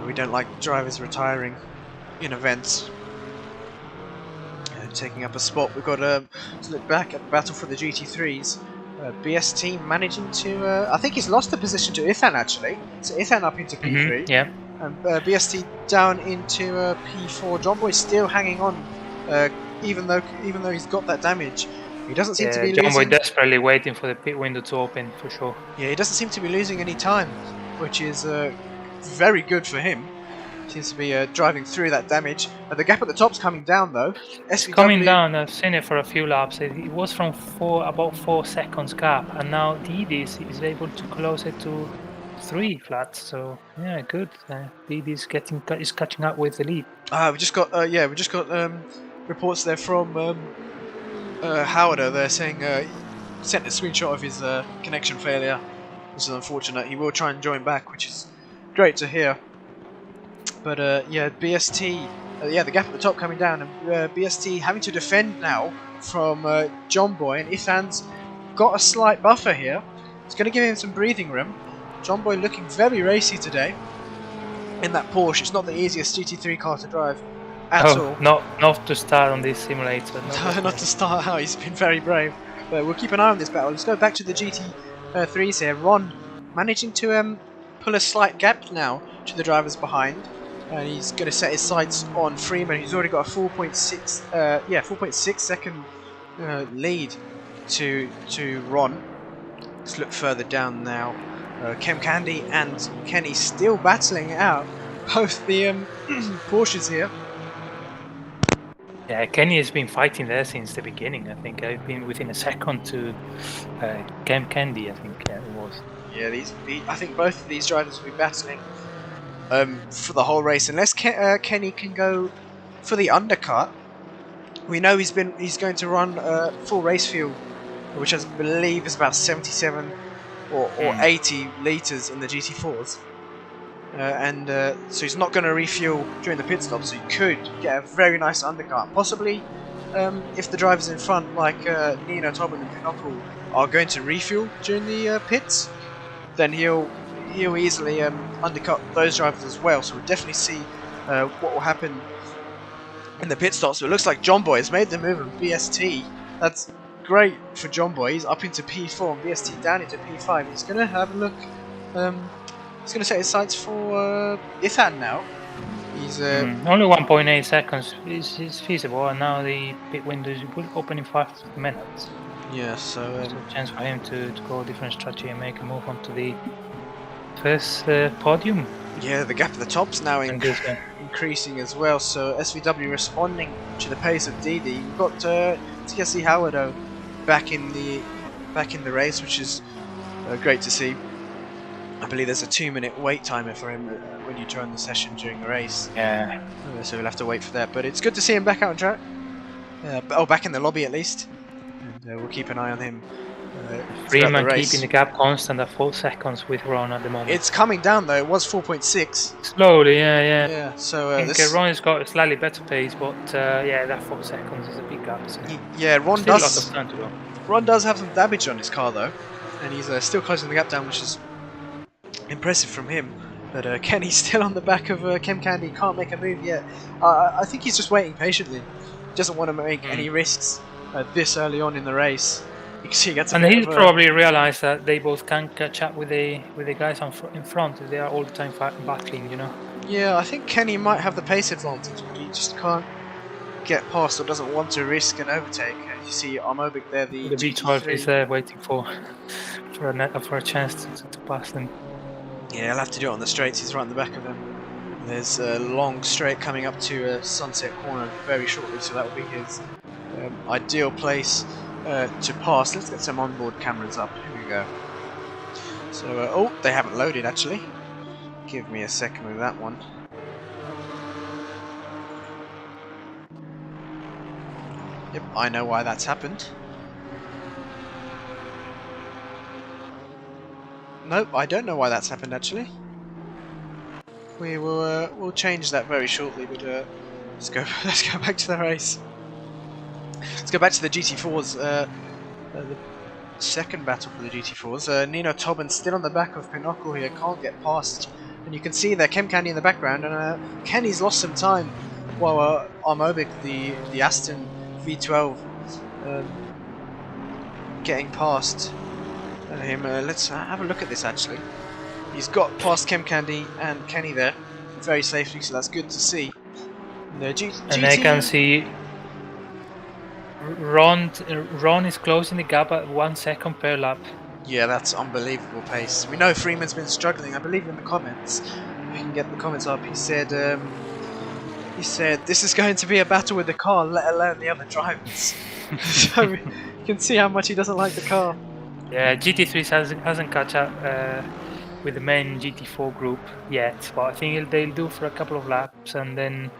We don't like drivers retiring in events. Taking up a spot, we've got to look back at the battle for the GT3s. BST managing to, I think he's lost the position to Ithan actually. So Ithan up into P3. Yeah. And BST down into P4. John Boy still hanging on, even though he's got that damage. He doesn't seem to be losing. John Boy desperately waiting for the pit window to open for sure. Yeah, he doesn't seem to be losing any time, which is very good for him. Seems to be driving through that damage. The gap at the top's coming down though. SVW coming down. I've seen it for a few laps. It was from about 4 seconds gap, and now Didis is able to close it to 3 flats. So yeah, good. Didis is catching up with the lead. We just got reports there from Howarder. They're saying sent a screenshot of his connection failure. This is unfortunate. He will try and join back, which is great to hear. But yeah, BST yeah, the gap at the top coming down, and BST having to defend now from John Boy, and Ithan's got a slight buffer here. It's going to give him some breathing room. John Boy looking very racy today in that Porsche. It's not the easiest GT3 car to drive at all. Not to start on this simulator. Not to start out. He's been very brave. But we'll keep an eye on this battle. Let's go back to the GT3s here. Ron managing to pull a slight gap now to the drivers behind. And he's going to set his sights on Freeman. He's already got a 4.6 second lead to Ron. Let's look further down now. Kem Candy and Kenny still battling it out. Both the Porsches here. Yeah, Kenny has been fighting there since the beginning. I think I've been within a second to Kem Candy. I think it was. Yeah, I think both of these drivers will be battling for the whole race, unless Kenny can go for the undercut. We know he's going to run full race fuel, which I believe is about 77 or 80 litres in the GT4s. So he's not going to refuel during the pit stop, so he could get a very nice undercut. Possibly, if the drivers in front, like Nino, Tobin and Pinocchio, are going to refuel during the pits, then he'll easily undercut those drivers as well. So we'll definitely see what will happen in the pit stops. So it looks like John Boy has made the move of BST. That's great for John Boy. He's up into P4 and BST down into P5. He's going to have a look. He's going to set his sights for Ithan now. He's only 1.8 seconds is feasible, and now the pit window will open in 5 minutes. Yeah, so there's a chance for him to go a different strategy and make a move onto the first podium. Yeah, the gap at the top's now increasing as well. So SVW responding to the pace of DD. We've got TSC Howard back in the race, which is great to see. I believe there's a 2-minute wait timer for him when you join the session during the race. Yeah. So we'll have to wait for that. But it's good to see him back out on track. Back in the lobby at least. And we'll keep an eye on him. Freeman keeping the gap constant at 4 seconds with Ron at the moment. It's coming down though. It was 4.6. Slowly, yeah. Yeah. So I think Ron has got a slightly better pace, but yeah, that 4 seconds is a big gap. So yeah, Ron still does. A lot of time to go. Ron does have some damage on his car though, and he's still closing the gap down, which is impressive from him. But Kenny's still on the back of Kem Candy. Can't make a move yet. I think he's just waiting patiently. He doesn't want to make any risks this early on in the race. You can see he gets. And he's probably realised that they both can't catch up with the guys in front. They are all the time battling, you know. Yeah, I think Kenny might have the pace advantage, but he just can't get past or doesn't want to risk an overtake. As you see, Armobic there, the V12 is there waiting for a chance to pass them. Yeah, he'll have to do it on the straights. He's right in the back of them. There's a long straight coming up to Sunset Corner very shortly, so that will be his ideal place to pass. Let's get some onboard cameras up. Here we go. So, oh, they haven't loaded actually. Give me a second with that one. Yep, I know why that's happened. Nope, I don't know why that's happened actually. We will we'll change that very shortly, but let's go back to the race. Let's go back to the GT4s. The second battle for the GT4s. Nino Tobin still on the back of Pinocchio here, can't get past. And you can see there Kem Candy in the background, and Kenny's lost some time while Armobic, the Aston V12, getting past him. Let's have a look at this actually. He's got past Kem Candy and Kenny there very safely, so that's good to see. And I can see Ron is closing the gap at 1 second per lap. Yeah, that's unbelievable pace. We know Freeman's been struggling. I believe in the comments, we can get the comments up. He said this is going to be a battle with the car, let alone the other drivers. So you can see how much he doesn't like the car. Yeah, GT3 hasn't caught up with the main GT4 group yet, but I think they'll do for a couple of laps, and then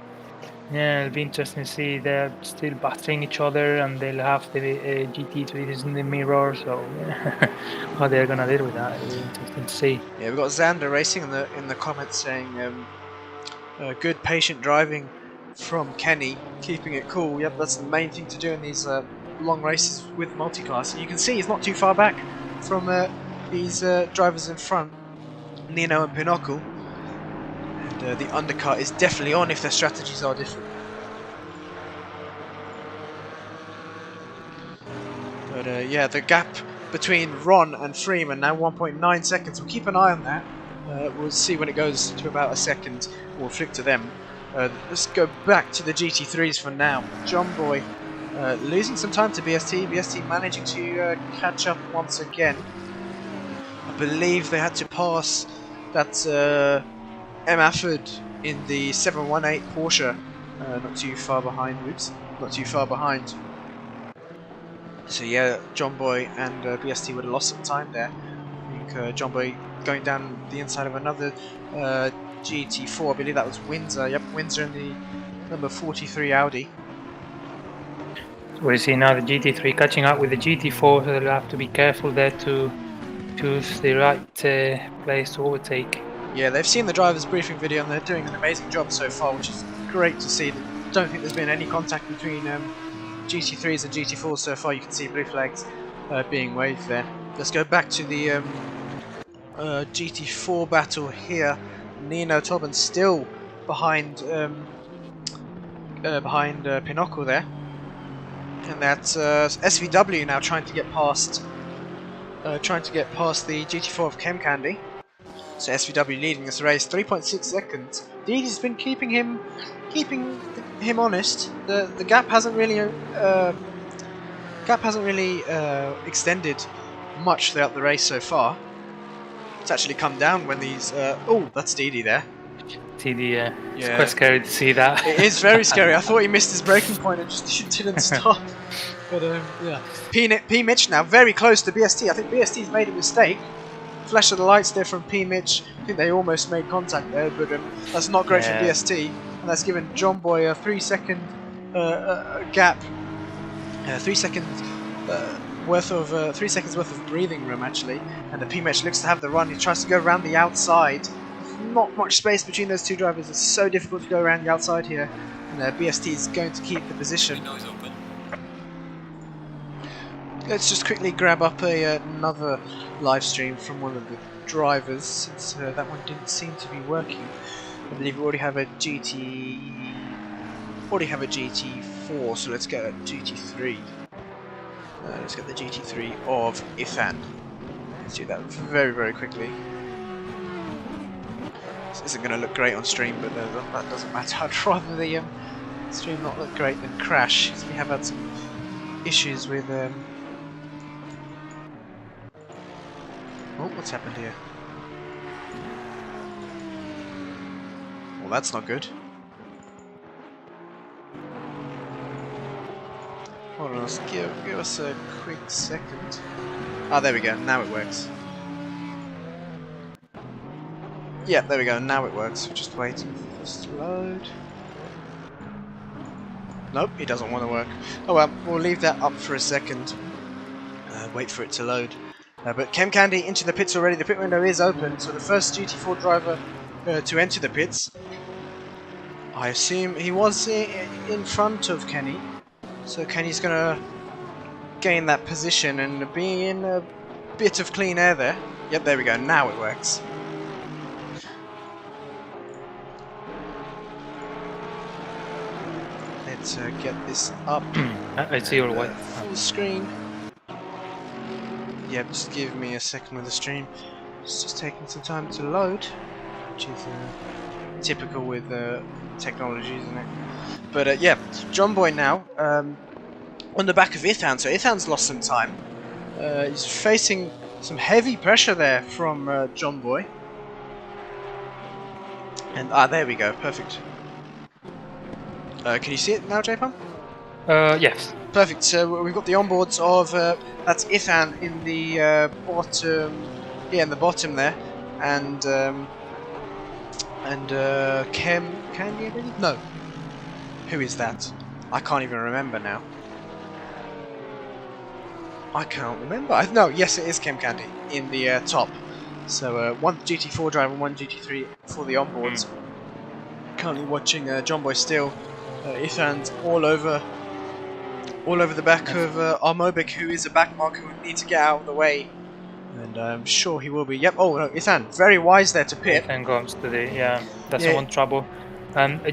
yeah, it'll be interesting to see. They're still battling each other, and they'll have the GT3s in the mirror, so how they're gonna deal with that, it'll be interesting to see. Yeah, we've got Xander racing in the comments saying good patient driving from Kenny, keeping it cool. Yep, that's the main thing to do in these long races with multiclass. And you can see he's not too far back from these drivers in front, Nino and Pinocchio. And the undercut is definitely on if their strategies are different. But yeah, the gap between Ron and Freeman now 1.9 seconds. We'll keep an eye on that. We'll see when it goes to about a second. We'll flick to them. Let's go back to the GT3s for now. John Boy losing some time to BST. BST managing to catch up once again. I believe they had to pass that M. Afford in the 718 Porsche. Not too far behind. Oops, not too far behind. So yeah, John Boy and BST would have lost some time there. I think John Boy going down the inside of another GT4. I believe that was Windsor. Yep, Windsor in the number 43 Audi. So we see now the GT3 catching up with the GT4, so they'll have to be careful there to choose the right place to overtake. Yeah, they've seen the driver's briefing video and they're doing an amazing job so far, which is great to see. Don't think there's been any contact between GT3s and GT4s so far. You can see blue flags being waved there. Let's go back to the GT4 battle here. Nino Tobin still behind Pinocchio there, and that's SVW now trying to get past the GT4 of Chem Candy. So SVW leading this race, 3.6 seconds. Didi's been keeping him honest. The gap hasn't really extended much throughout the race so far. It's actually come down when these. Oh, that's Didi there. Didi, yeah. It's quite scary to see that. It is very scary. I thought he missed his braking point and just didn't stop. But yeah, P Mitch now very close to BST. I think BST's made a mistake. Flash of the lights there from P Mitch. I think they almost made contact there, but that's not great from BST, and that's given John Boy a 3-second gap. 3 seconds. 3 seconds worth of breathing room actually, and the P-Match looks to have the run. He tries to go around the outside. Not much space between those two drivers. It's so difficult to go around the outside here, and BST is going to keep the position. Let's just quickly grab up another live stream from one of the drivers, since that one didn't seem to be working. I believe we already have a GT4, so let's get a GT3. Let's get the GT3 of Ithan. Let's do that very, very quickly. This isn't going to look great on stream, but that doesn't matter. I'd rather the stream not look great than crash, because we have had some issues with... Oh, what's happened here? Well, that's not good. Hold on, give us a quick second. Ah, there we go, now it works. Yeah, there we go, now it works. We're just waiting for this to load. Nope, it doesn't want to work. Oh well, we'll leave that up for a second. Wait for it to load. But Chem Candy into the pits already. The pit window is open, so the first GT4 driver to enter the pits. I assume he was in front of Kenny. So Kenny's going to gain that position and be in a bit of clean air there. Yep, there we go. Now it works. Let's get this up. I see your white. Full screen. Yep, just give me a second with the stream. It's just taking some time to load, which is typical with technology, isn't it? But yeah, John Boy now on the back of Ithan, so Ithan's lost some time. He's facing some heavy pressure there from John Boy. And there we go, perfect. Can you see it now, J-Pump? Yes. Perfect, so we've got the onboards of, that's Ithan in the bottom, yeah, in the bottom there, and Chem Candy, I believe? No. Who is that? I can't even remember now. I can't remember. No, yes, it is Chem Candy in the top. So one GT4 driver, one GT3 for the onboards. Currently watching John Boy still Ithan's all over the back of Armobik, who is a backmark who would need to get out of the way. And I'm sure he will be. Yep. Oh no, Ithan, very wise there to pit. Ethan comes to the doesn't Yeah. want trouble.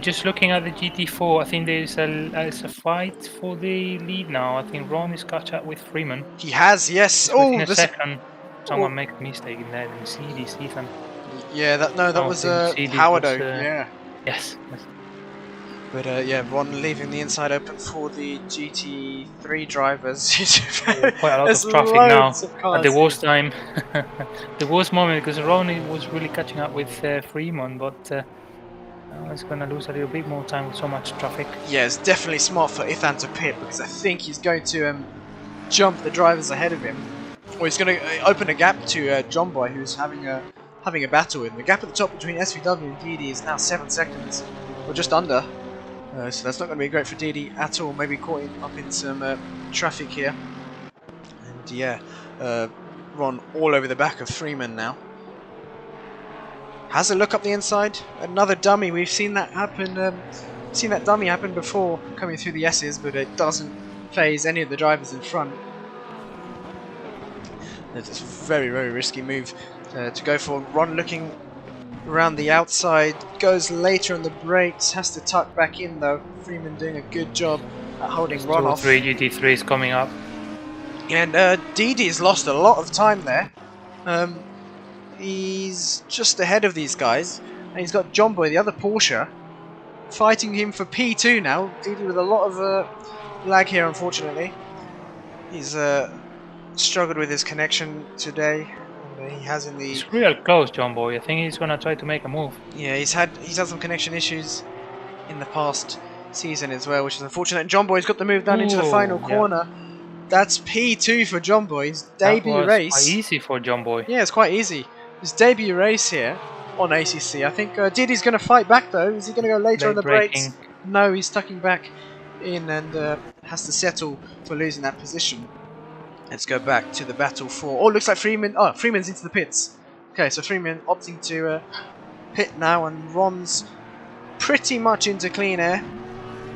Just looking at the GT4, I think there's a fight for the lead now. I think Ron is caught up with Freeman. He has, yes. Just within Oh, a this. second, someone make a mistake in there. Didn't see this, Ethan. Yeah, that was Mercedes Howardo. was, Yeah. Yes. But yeah, Ron leaving the inside open for the GT3 drivers. Quite a lot of traffic now. At the worst time, the worst moment, because Ron was really catching up with Freeman, but he's going to lose a little bit more time with so much traffic. Yeah, it's definitely smart for Ithan to pit, because I think he's going to jump the drivers ahead of him, or he's going to open a gap to John Boy, who's having a battle with him. The gap at the top between SVW and DD is now 7 seconds, or just under. So that's not going to be great for DD at all. Maybe caught up in some traffic here. And yeah, Ron all over the back of Freeman now. Has a look up the inside. Another dummy. We've seen that happen. Seen that dummy happen before coming through the S's, but it doesn't phase any of the drivers in front. It's a very, very risky move to go for. Ron looking around the outside, goes later on the brakes, has to tuck back in though. Freeman doing a good job at holding Ron off. 3 GT3s coming up. And Didi's lost a lot of time there. He's just ahead of these guys, and he's got John Boy, the other Porsche, fighting him for P2 now. Didi with a lot of lag here, unfortunately. He's struggled with his connection today. He has in the. It's real close, John Boy. I think he's gonna try to make a move. Yeah, he's had some connection issues in the past season as well, which is unfortunate. And John Boy's got the move down into the final corner. That's P2 for John Boy. His debut race. Quite easy for John Boy. Yeah, it's quite easy. His debut race here on ACC. I think Didi's going to fight back though. Is he going to go later on the brakes? No, he's tucking back in and has to settle for losing that position. Let's go back to the battle for. Oh, looks like Freeman. Oh, Freeman's into the pits. Okay, so Freeman opting to pit now, and Ron's pretty much into clean air.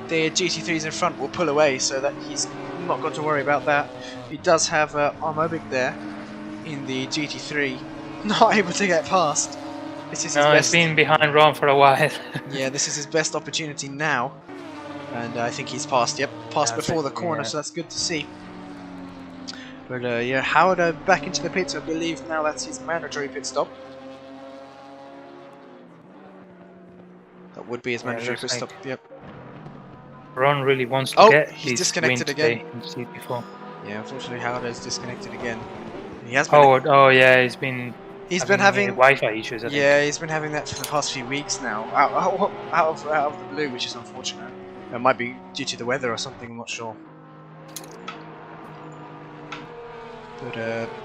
The GT3s in front will pull away, so that he's not got to worry about that. He does have Armobik there in the GT3, not able to get past. This is his best. He's been behind Ron for a while. Yeah, this is his best opportunity now, and I think he's passed. Yep, passed before the corner, so that's good to see. But yeah, Howard back into the pits. I believe now that's his mandatory pit stop. That would be his mandatory pit stop. Yep. Ron really wants to get he's his disconnected win again. today in GT4. Yeah, unfortunately Howard is disconnected again. He has been. Oh yeah, he's been having Wi-Fi issues. I think. Yeah, he's been having that for the past few weeks now. Out of the blue, which is unfortunate. It might be due to the weather or something. I'm not sure. But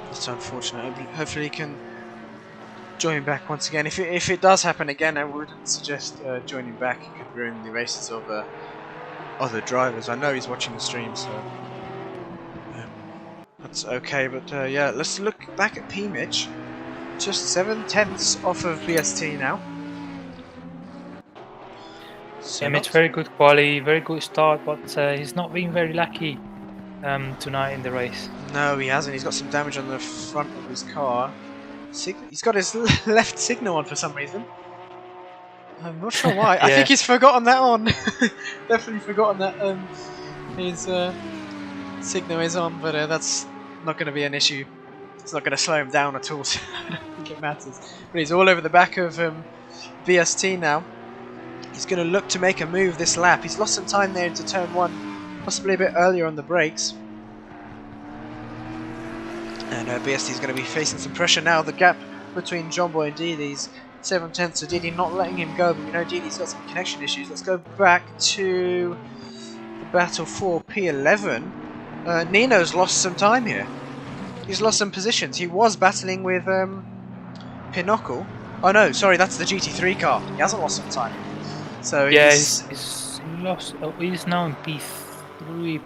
it's unfortunate. Hopefully he can join back once again. If it does happen again, I wouldn't suggest joining back. It could ruin the races of other drivers. I know he's watching the stream, so that's okay. But yeah, let's look back at P-Mitch. Just 7/10 off of BST now. So yeah, Mitch, very good quality, very good start, but he's not been very lucky tonight in the race. No, he hasn't. He's got some damage on the front of his car. He's got his left signal on for some reason. I'm not sure why. I think he's forgotten that on. Definitely forgotten that his signal is on, but that's not going to be an issue. It's not going to slow him down at all, so I don't think it matters. But he's all over the back of VST now. He's going to look to make a move this lap. He's lost some time there into turn 1, possibly a bit earlier on the brakes. And BST is going to be facing some pressure now. The gap between John Boy and Didi's 7/10, so Didi not letting him go, but we know Didi's got some connection issues. Let's go back to the battle for P11. Nino's lost some time here. He's lost some positions. He was battling with Pinochle. Oh no, sorry, that's the GT3 car. He hasn't lost some time. So yeah, he's lost. He's now in P3,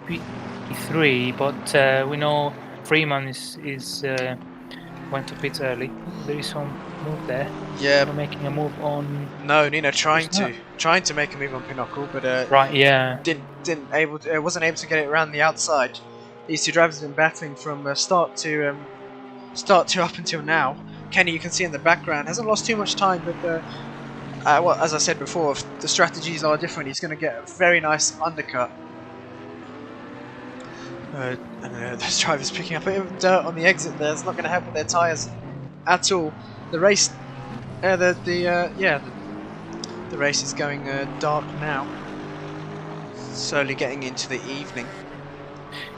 but we know Freeman is went to pits early. There is some move there. Yeah, We're making a move on. no, Nino trying It's not. to make a move on Pinocchio, but Right, yeah. wasn't able to get it around the outside. These two drivers have been battling from start to up until now. Kenny, you can see in the background, hasn't lost too much time, but well, as I said before, if the strategies are different, he's going to get a very nice undercut. And those drivers picking up a bit of dirt on the exit there. It's not going to help with their tyres at all. The race, the race is going dark now. Slowly getting into the evening.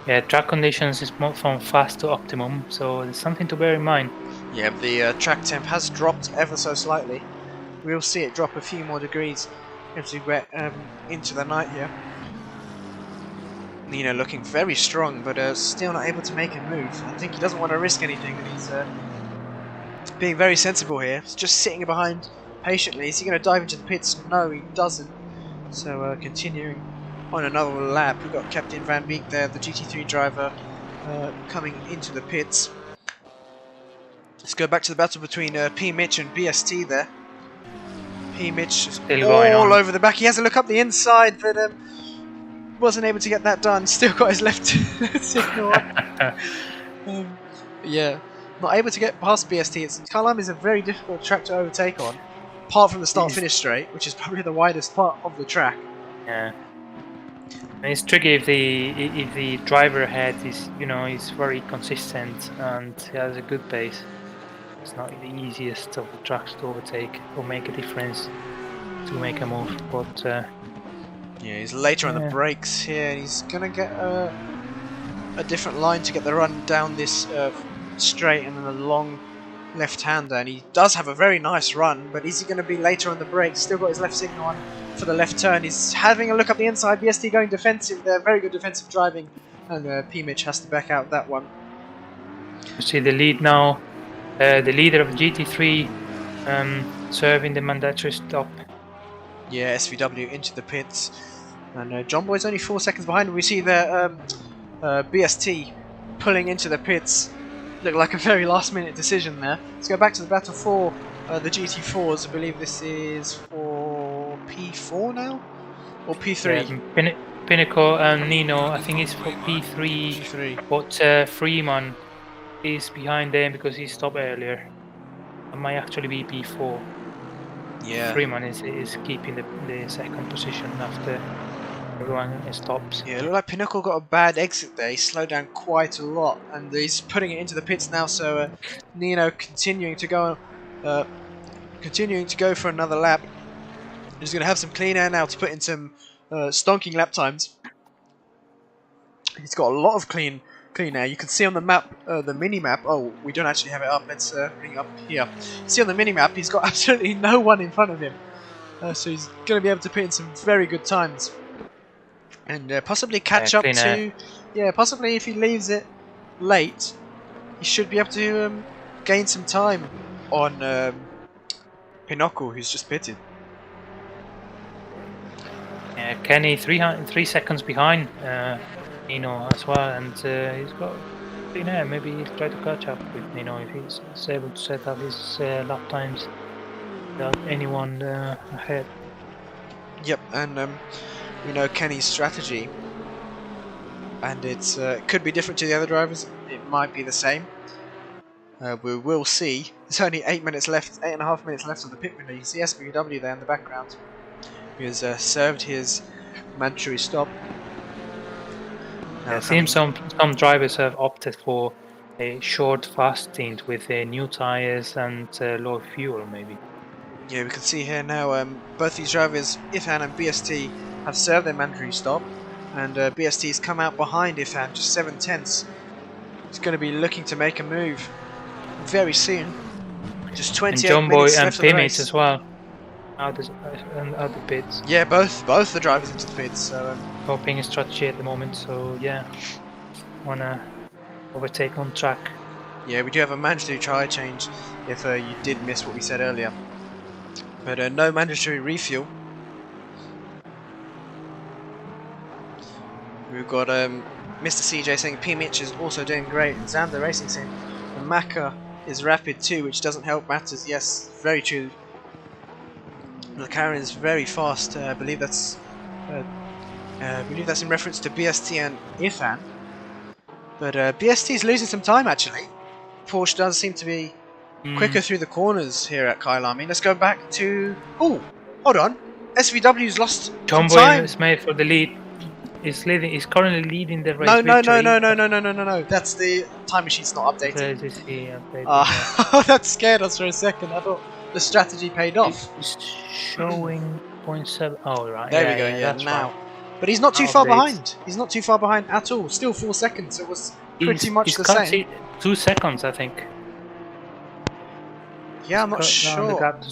Yeah, track conditions is moved from fast to optimum, so there's something to bear in mind. Yeah, the track temp has dropped ever so slightly. We'll see it drop a few more degrees as we get into the night here. Nino looking very strong, but still not able to make a move. I think he doesn't want to risk anything, and he's being very sensible here. He's just sitting behind patiently. Is he going to dive into the pits? No, he doesn't. So continuing on another lap, we've got Captain Van Beek there, the GT3 driver, coming into the pits. Let's go back to the battle between P. Mitch and BST there. P. Mitch is all over the back. He has a look up the inside, but wasn't able to get that done. Still got his left signal on. Yeah, not able to get past BST. Carlime is a very difficult track to overtake on, apart from the start-finish straight, which is probably the widest part of the track. Yeah, and it's tricky if the driver ahead is is very consistent and he has a good pace. It's not the easiest of the tracks to overtake or make a difference to make a move, but yeah, he's later on the brakes here, and he's gonna get a different line to get the run down this straight and then a long left-hander, and he does have a very nice run, but is he going to be later on the brakes? Still got his left signal on for the left turn. He's having a look up the inside. BST going defensive there, very good defensive driving, and P. Mitch has to back out that one. You see the lead now. The leader of GT3 serving the mandatory stop. Yeah, SVW into the pits, and John Boy's only 4 seconds behind. We see the BST pulling into the pits. Looked like a very last-minute decision there. Let's go back to the battle for the GT4s. I believe this is for P4 now, or P3. Yeah, Pinnacle and Nino, I think it's for P3. But Freeman is behind them because he stopped earlier. It might actually be P4. Yeah. Freeman is keeping the second position after everyone stops. Yeah, it looked like Pinnacle got a bad exit there. He slowed down quite a lot, and he's putting it into the pits now. So Nino continuing to go for another lap. He's going to have some clean air now to put in some stonking lap times. He's got a lot of clean air. You can see on the map, the mini map. Oh, we don't actually have it up. Let's bring it up here. See on the mini map, he's got absolutely no one in front of him. So he's going to be able to put in some very good times. And possibly catch up to... Yeah, possibly if he leaves it late, he should be able to gain some time on Pinocchio, who's just pitted. Yeah, Kenny 3 seconds behind Nino as well, and he's got clean air. Maybe he'll try to catch up with Nino if he's able to set up his lap times without anyone ahead. Yep, and we know Kenny's strategy, and it's could be different to the other drivers. It might be the same. We will see. There's only 8.5 minutes left of the pit window. You can see SVW there in the background. He has served his mandatory stop. It seems some drivers have opted for a short fast stint with new tyres and low fuel, maybe. Yeah, we can see here now both these drivers, Ifan and BST, have served their mandatory stop, and BST has come out behind Ifan, just 7/10. He's going to be looking to make a move very soon. Just 28 and minutes and left of the race. as well. Out the pits. Yeah, both the drivers into the pits. So hoping a strategy at the moment. So yeah, wanna overtake on track. Yeah, we do have a mandatory tyre change if you did miss what we said earlier. But no mandatory refuel. We've got Mr. CJ saying P. Mitch is also doing great. Xander Racing saying Maka is rapid too, which doesn't help matters. Yes, very true. McLaren is very fast. I believe that's in reference to BST and Ifan. But BST is losing some time actually. Porsche does seem to be quicker through the corners here at Kyalami. Let's go back to... Oh, hold on. SVW's lost some time. is made for the lead. He's leading. He's currently leading the race. No. That's the time machine's not updated. That scared us for a second. I thought the strategy paid off. It's showing 0.7. Oh, right. There we go. Yeah, now. Right. But he's not too far behind. He's not too far behind at all. Still 4 seconds. It was pretty much the same. 2 seconds, I think. Yeah, I'm not sure. The gap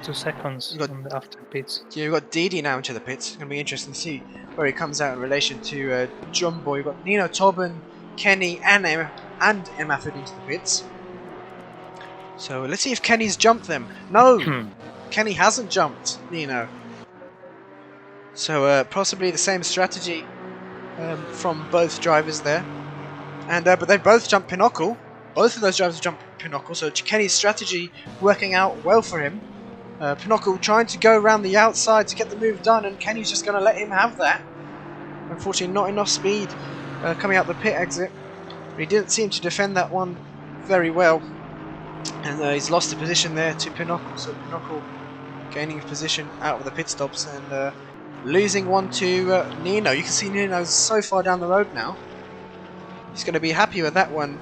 2 seconds after pits. Yeah, we've got Didi now into the pits. It's going to be interesting to see where he comes out in relation to Jumbo. We've got Nino Tobin, Kenny, and Emafford into the pits. So let's see if Kenny's jumped them. No! Kenny hasn't jumped Nino. So possibly the same strategy from both drivers there. And but they both jumped Pinochle. Both of those drivers jumped Pinochle, so Kenny's strategy working out well for him. Pinochle trying to go around the outside to get the move done, and Kenny's just going to let him have that. Unfortunately, not enough speed coming out the pit exit. But he didn't seem to defend that one very well. And he's lost the position there to Pinochle, so Pinochle gaining position out of the pit stops and losing one to Nino. You can see Nino's so far down the road now. He's going to be happy with that one.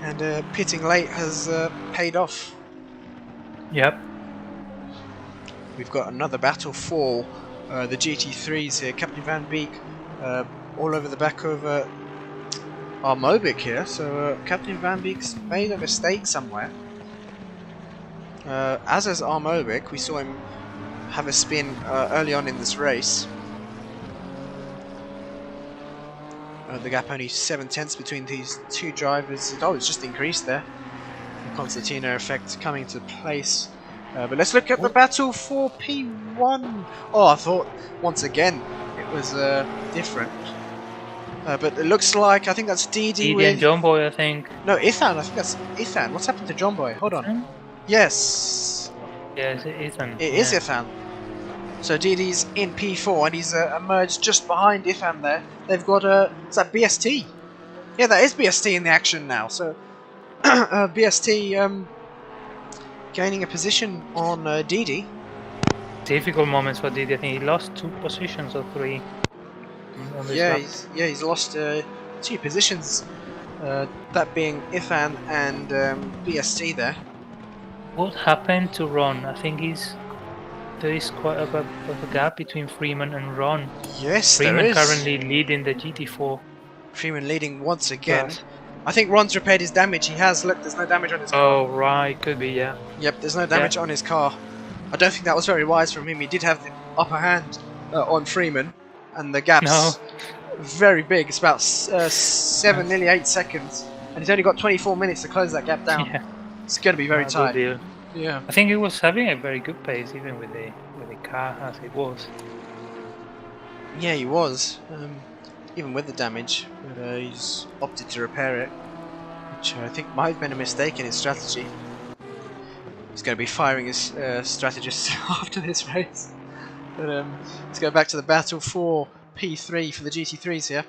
And pitting late has paid off. Yep. We've got another battle for the GT3s here. Captain Van Beek all over the back of Armobic here. So Captain Van Beek's made a mistake somewhere. As is Armobic, we saw him have a spin early on in this race. The gap only 7/10 between these two drivers. Oh, it's just increased there. The Constantino effect coming to place. But let's look at the battle for P1. Oh, I thought once again it was different. But it looks like, I think that's Didi with... and John Boy, I think. No, Ethan. I think that's Ethan. What's happened to John Boy? Hold on. Yes. Yes, Ethan. It is Ethan. So Didi's in P4 and he's emerged just behind Ifan there. They've got is that BST? Yeah, that is BST in the action now. So BST gaining a position on Didi. Difficult moments for Didi. I think he lost 2 positions or 3. Yeah, he's lost 2 positions. That being Ifan and BST there. What happened to Ron? I think there is quite a bit of a gap between Freeman and Ron. Yes, Freeman there is. Currently leading the GT4. Freeman leading once again. I think Ron's repaired his damage. He has. Look, there's no damage on his car. Oh, right. Could be, yeah. Yep, there's no damage on his car. I don't think that was very wise from him. He did have the upper hand on Freeman. And the gap's very big. It's about 7, nearly 8 seconds. And he's only got 24 minutes to close that gap down. Yeah. It's going to be very tight. Deal. Yeah. I think he was having a very good pace, even with the car as it was. Yeah, he was. Even with the damage, but he's opted to repair it, which I think might have been a mistake in his strategy. He's going to be firing his strategist after this race. But let's go back to the battle for P3 for the GT3s here.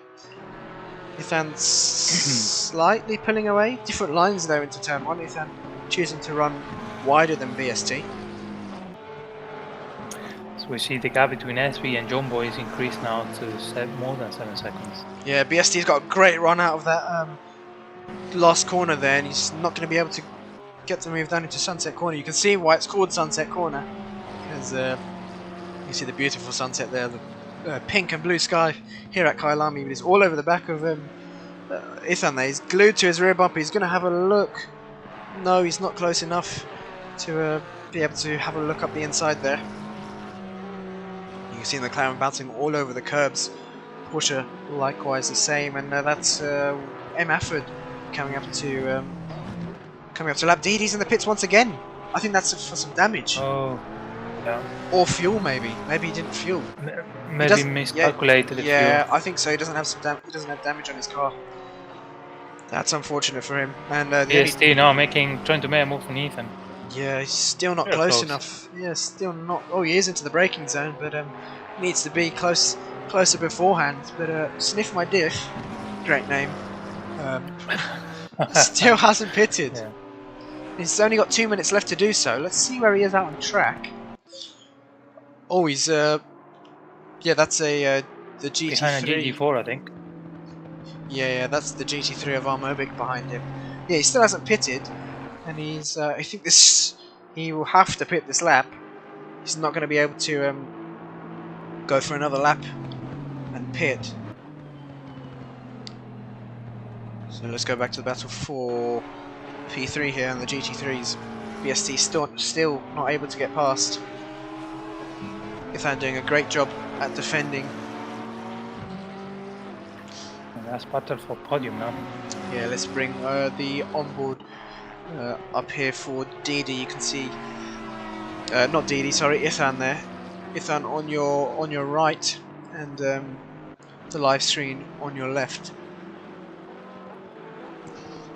Ethan's slightly pulling away. Different lines though into turn 1. Ethan choosing to run wider than BST. So we see the gap between SV and John Boy is increased now to more than 7 seconds. Yeah, BST's got a great run out of that last corner there, and he's not going to be able to get the move down into Sunset Corner. You can see why it's called Sunset Corner, because you see the beautiful sunset there, the pink and blue sky here at Kyalami, but it's all over the back of Ethan there. He's glued to his rear bumper. He's going to have a look. No, he's not close enough to be able to have a look up the inside there. You can see the McLaren bouncing all over the curbs. Porsche likewise the same, and that's M. Afford coming up to lap. Didi's in the pits once again. I think that's for some damage. Oh, yeah. Or fuel, maybe. Maybe he didn't fuel. Maybe miscalculated the fuel. Yeah, I think so. He doesn't have he doesn't have damage on his car. That's unfortunate for him. And the PST now trying to make a move on Ethan. yeah, he's still not Very close close. enough. Yeah, still not. Oh, he is into the braking zone, but needs to be closer beforehand. But Sniff My Diff, great name. Still hasn't pitted. Yeah. He's only got 2 minutes left to do so. Let's see where he is out on track. Oh, he's yeah, that's the GT3. Behind a GT4, I think. Yeah, that's the GT3 of Armobic behind him. Yeah, he still hasn't pitted, and he's. I think he will have to pit this lap. He's not going to be able to go for another lap and pit. So let's go back to the battle for P3 here, and the GT3s. BST still not able to get past. Ithan doing a great job at defending. And that's battle for podium now. Yeah, let's bring the onboard up here for DD. You can see, not DD, sorry, Ithan there. Ithan on your right, and the live screen on your left.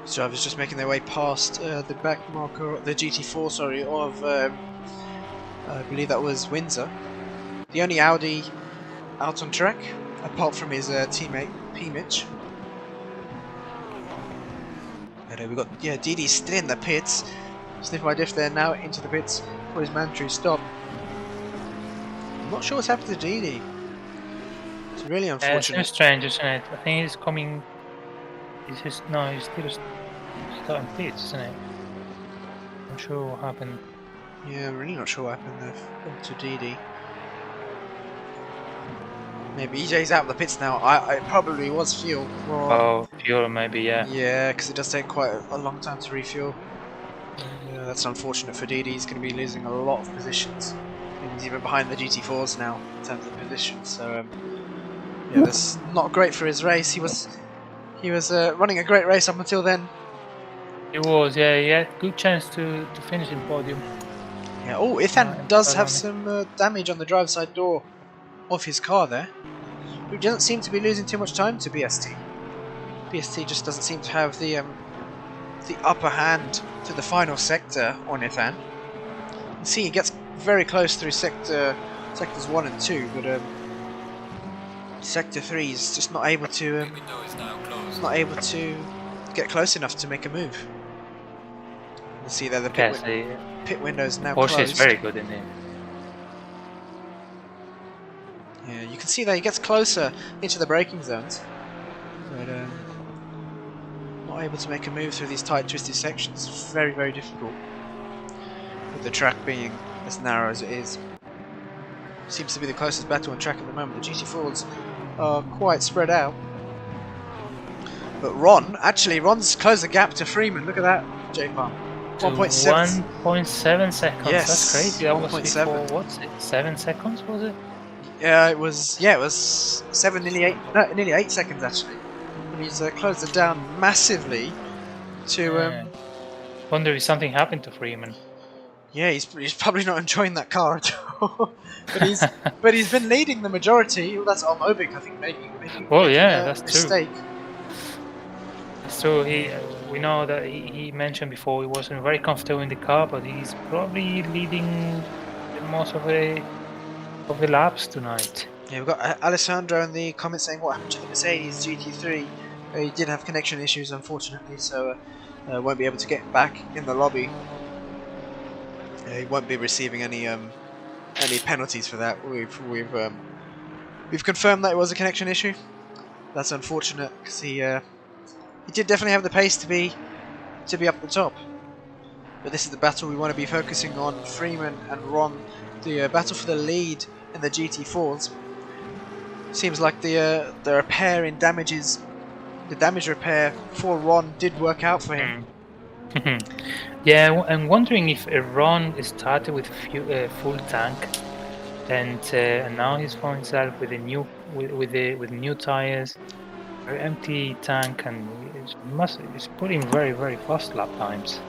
So drivers just making their way past the back marker, the GT4, sorry, of I believe that was Windsor. The only Audi out on track, apart from his teammate P. Mitch. And we've got, yeah, DD's still in the pits. Sniff My Diff there now into the pits for his mandatory stop. I'm not sure what's happened to DD. It's really unfortunate. It's strange, isn't it? I think he's coming. He's still starting pits, isn't it? Not sure what happened. Yeah, I'm really not sure what happened there to DD. Maybe EJ's out of the pits now. It probably was fuel. Or, Oh, fuel maybe, yeah. yeah, because it does take quite a long time to refuel. Yeah, that's unfortunate for DD. He's going to be losing a lot of positions. And he's even behind the GT4s now in terms of positions. So yeah, that's not great for his race. He was running a great race up until then. It was, yeah. He had good chance to finish in podium. Yeah. Oh, Ithan does have some damage on the driver's side door of his car there. He doesn't seem to be losing too much time to BST. BST just doesn't seem to have the upper hand to the final sector on Ithan. You see, he gets very close through sectors 1 and 2, but sector 3 is just not able to get close enough to make a move. You see there the pit window's now Porsche closed. is very good in there. Yeah, you can see that he gets closer into the braking zones, but not able to make a move through these tight, twisted sections. Very, very difficult, with the track being as narrow as it is. Seems to be the closest battle on track at the moment. The GT4s are quite spread out, but Ron's closed the gap to Freeman. Look at that, J-Palm. 1.7. 1.7 seconds. Yes, That's crazy. That was 1.7. before, what's it? 7 seconds was it? Yeah, it was 7, nearly 8 seconds actually. And he's closed it down massively to. Wonder if something happened to Freeman. Yeah, he's probably not enjoying that car at all. but he's been leading the majority. Well, that's Armobic, I think, making Well, yeah, that's mistake. true. So we know that he mentioned before he wasn't very comfortable in the car, but he's probably leading most of the laps tonight. Yeah, we've got Alessandro in the comments saying what happened to the Mercedes GT3. He did have connection issues, unfortunately, so won't be able to get back in the lobby. He won't be receiving any penalties for that. We've confirmed that it was a connection issue. That's unfortunate because he did definitely have the pace to be up the top. But this is the battle we want to be focusing on. Freeman and Ron, the battle for the lead in the GT4s. Seems like the repair in damages, the damage repair for Ron did work out for him. Yeah, I'm wondering if Ron started with full tank, and now he's found himself with with new tires, very empty tank, and he's putting very, very fast lap times.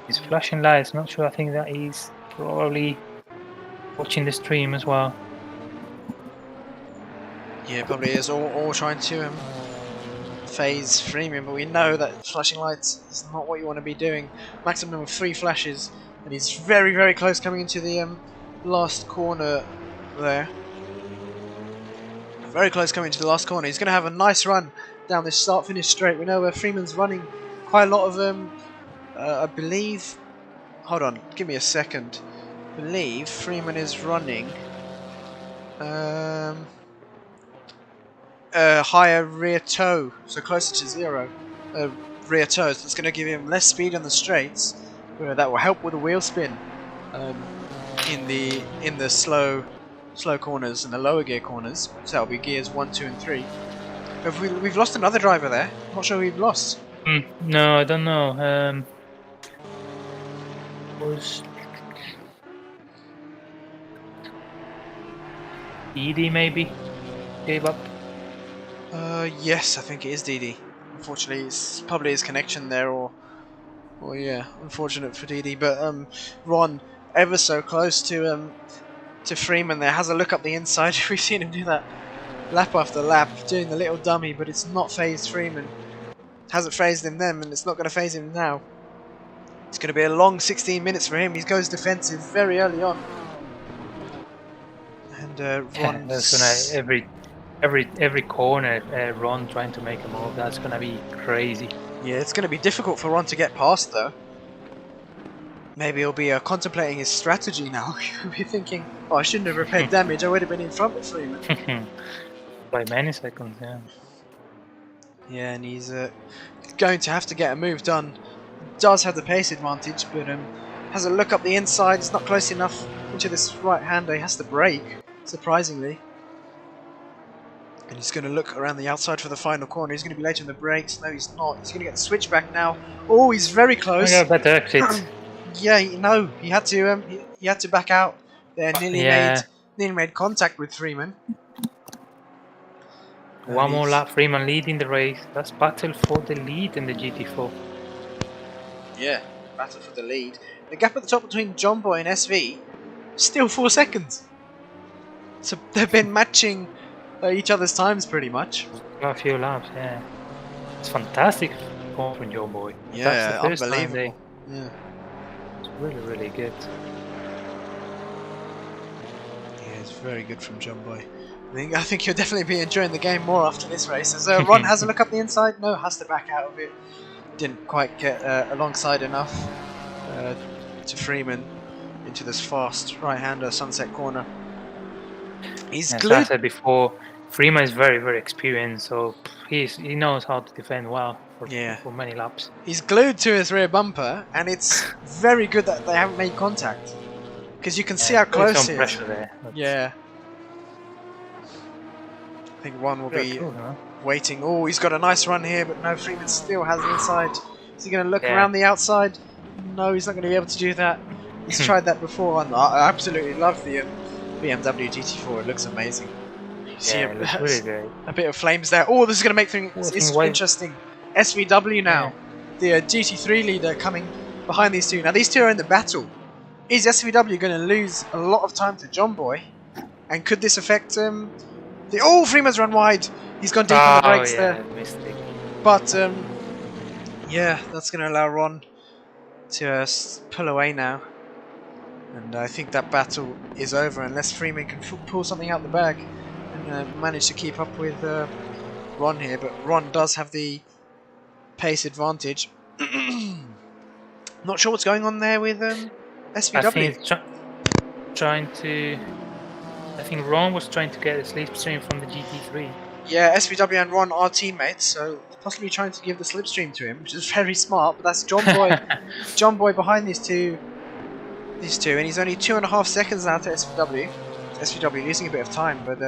He's flashing lights. Not sure. I think that he's probably watching the stream as well. Yeah, probably is all trying to phase Freeman, but we know that flashing lights is not what you want to be doing. Maximum of 3 flashes, and he's very, very close coming into the last corner there. Very close coming to the last corner. He's going to have a nice run down this start-finish straight. We know where Freeman's running quite a lot of I believe. Hold on, give me a second. I believe Freeman is running higher rear toe, so closer to 0 rear toes. So that's going to give him less speed on the straights. That will help with the wheel spin in the slow corners and the lower gear corners. So that'll be gears 1, 2, and 3. We've lost another driver there. I'm not sure who we've lost. No, I don't know. Was Edie maybe gave up? Yes, I think it is DD. Unfortunately, it's probably his connection there, or yeah, unfortunate for DD. But Ron, ever so close to Freeman there, has a look up the inside. We've seen him do that lap after lap, doing the little dummy, but it's not phased Freeman. It hasn't phased him then, and it's not going to phase him now. It's going to be a long 16 minutes for him. He goes defensive very early on, and Ron. That's gonna every corner. Ron trying to make a move. That's gonna be crazy. Yeah, it's going to be difficult for Ron to get past though. Maybe he'll be contemplating his strategy now. He'll be thinking, "Oh, I shouldn't have repaired damage. I would have been in front of Freeman." By many seconds, yeah. Yeah, and he's going to have to get a move done. Does have the pace advantage, but has a look up the inside. It's not close enough into this right-hander. He has to brake, surprisingly. And he's going to look around the outside for the final corner. He's going to be late on the brakes. No, he's not. He's going to get the switchback now. Oh, he's very close. I got better exit. Yeah, no, he had to. He had to back out there. Nearly made contact with Freeman. One more lap, Freeman leading the race. That's battle for the lead in the GT4. Yeah, battle for the lead. The gap at the top between John Boy and SV, still 4 seconds. So they've been matching each other's times pretty much. A few laps, yeah. It's fantastic form from John Boy. Yeah, that's the unbelievable. Yeah. It's really, really good. Yeah, it's very good from John Boy. I think he'll definitely be enjoying the game more after this race. As Ron has a look up the inside, no, has to back out of it. Didn't quite get alongside enough to Freeman into this fast right-hander sunset corner. He's As glued. I said before, Freeman is very, very experienced, so he knows how to defend well for many laps. He's glued to his rear bumper, and it's very good that they haven't made contact, because you can see how close some he is. pressure there. Yeah. I think Ron will be cool, huh? waiting. Oh, he's got a nice run here, but no, Freeman still has the inside. Is he going to look Yeah. around the outside? No, he's not going to be able to do that. He's tried that before, and I absolutely love the BMW GT4. It looks amazing. You see Yeah, it looks really good. a bit of flames there. Oh, this is going to make things interesting. SVW now. The GT3 leader coming behind these two. Now, these two are in the battle. Is SVW going to lose a lot of time to John Boy? And could this affect Oh, Freeman's run wide. He's gone deep on the brakes there. Mistake. But yeah, that's going to allow Ron to pull away now. And I think that battle is over unless Freeman can pull something out the bag and manage to keep up with Ron here. But Ron does have the pace advantage. Not sure what's going on there with SVW. I think he's trying to. I think Ron was trying to get a slipstream from the GT3. Yeah, SVW and Ron are teammates, so possibly trying to give the slipstream to him, which is very smart. But that's John Boy, John Boy behind these two, and he's only 2.5 seconds now to SVW. SVW losing a bit of time, but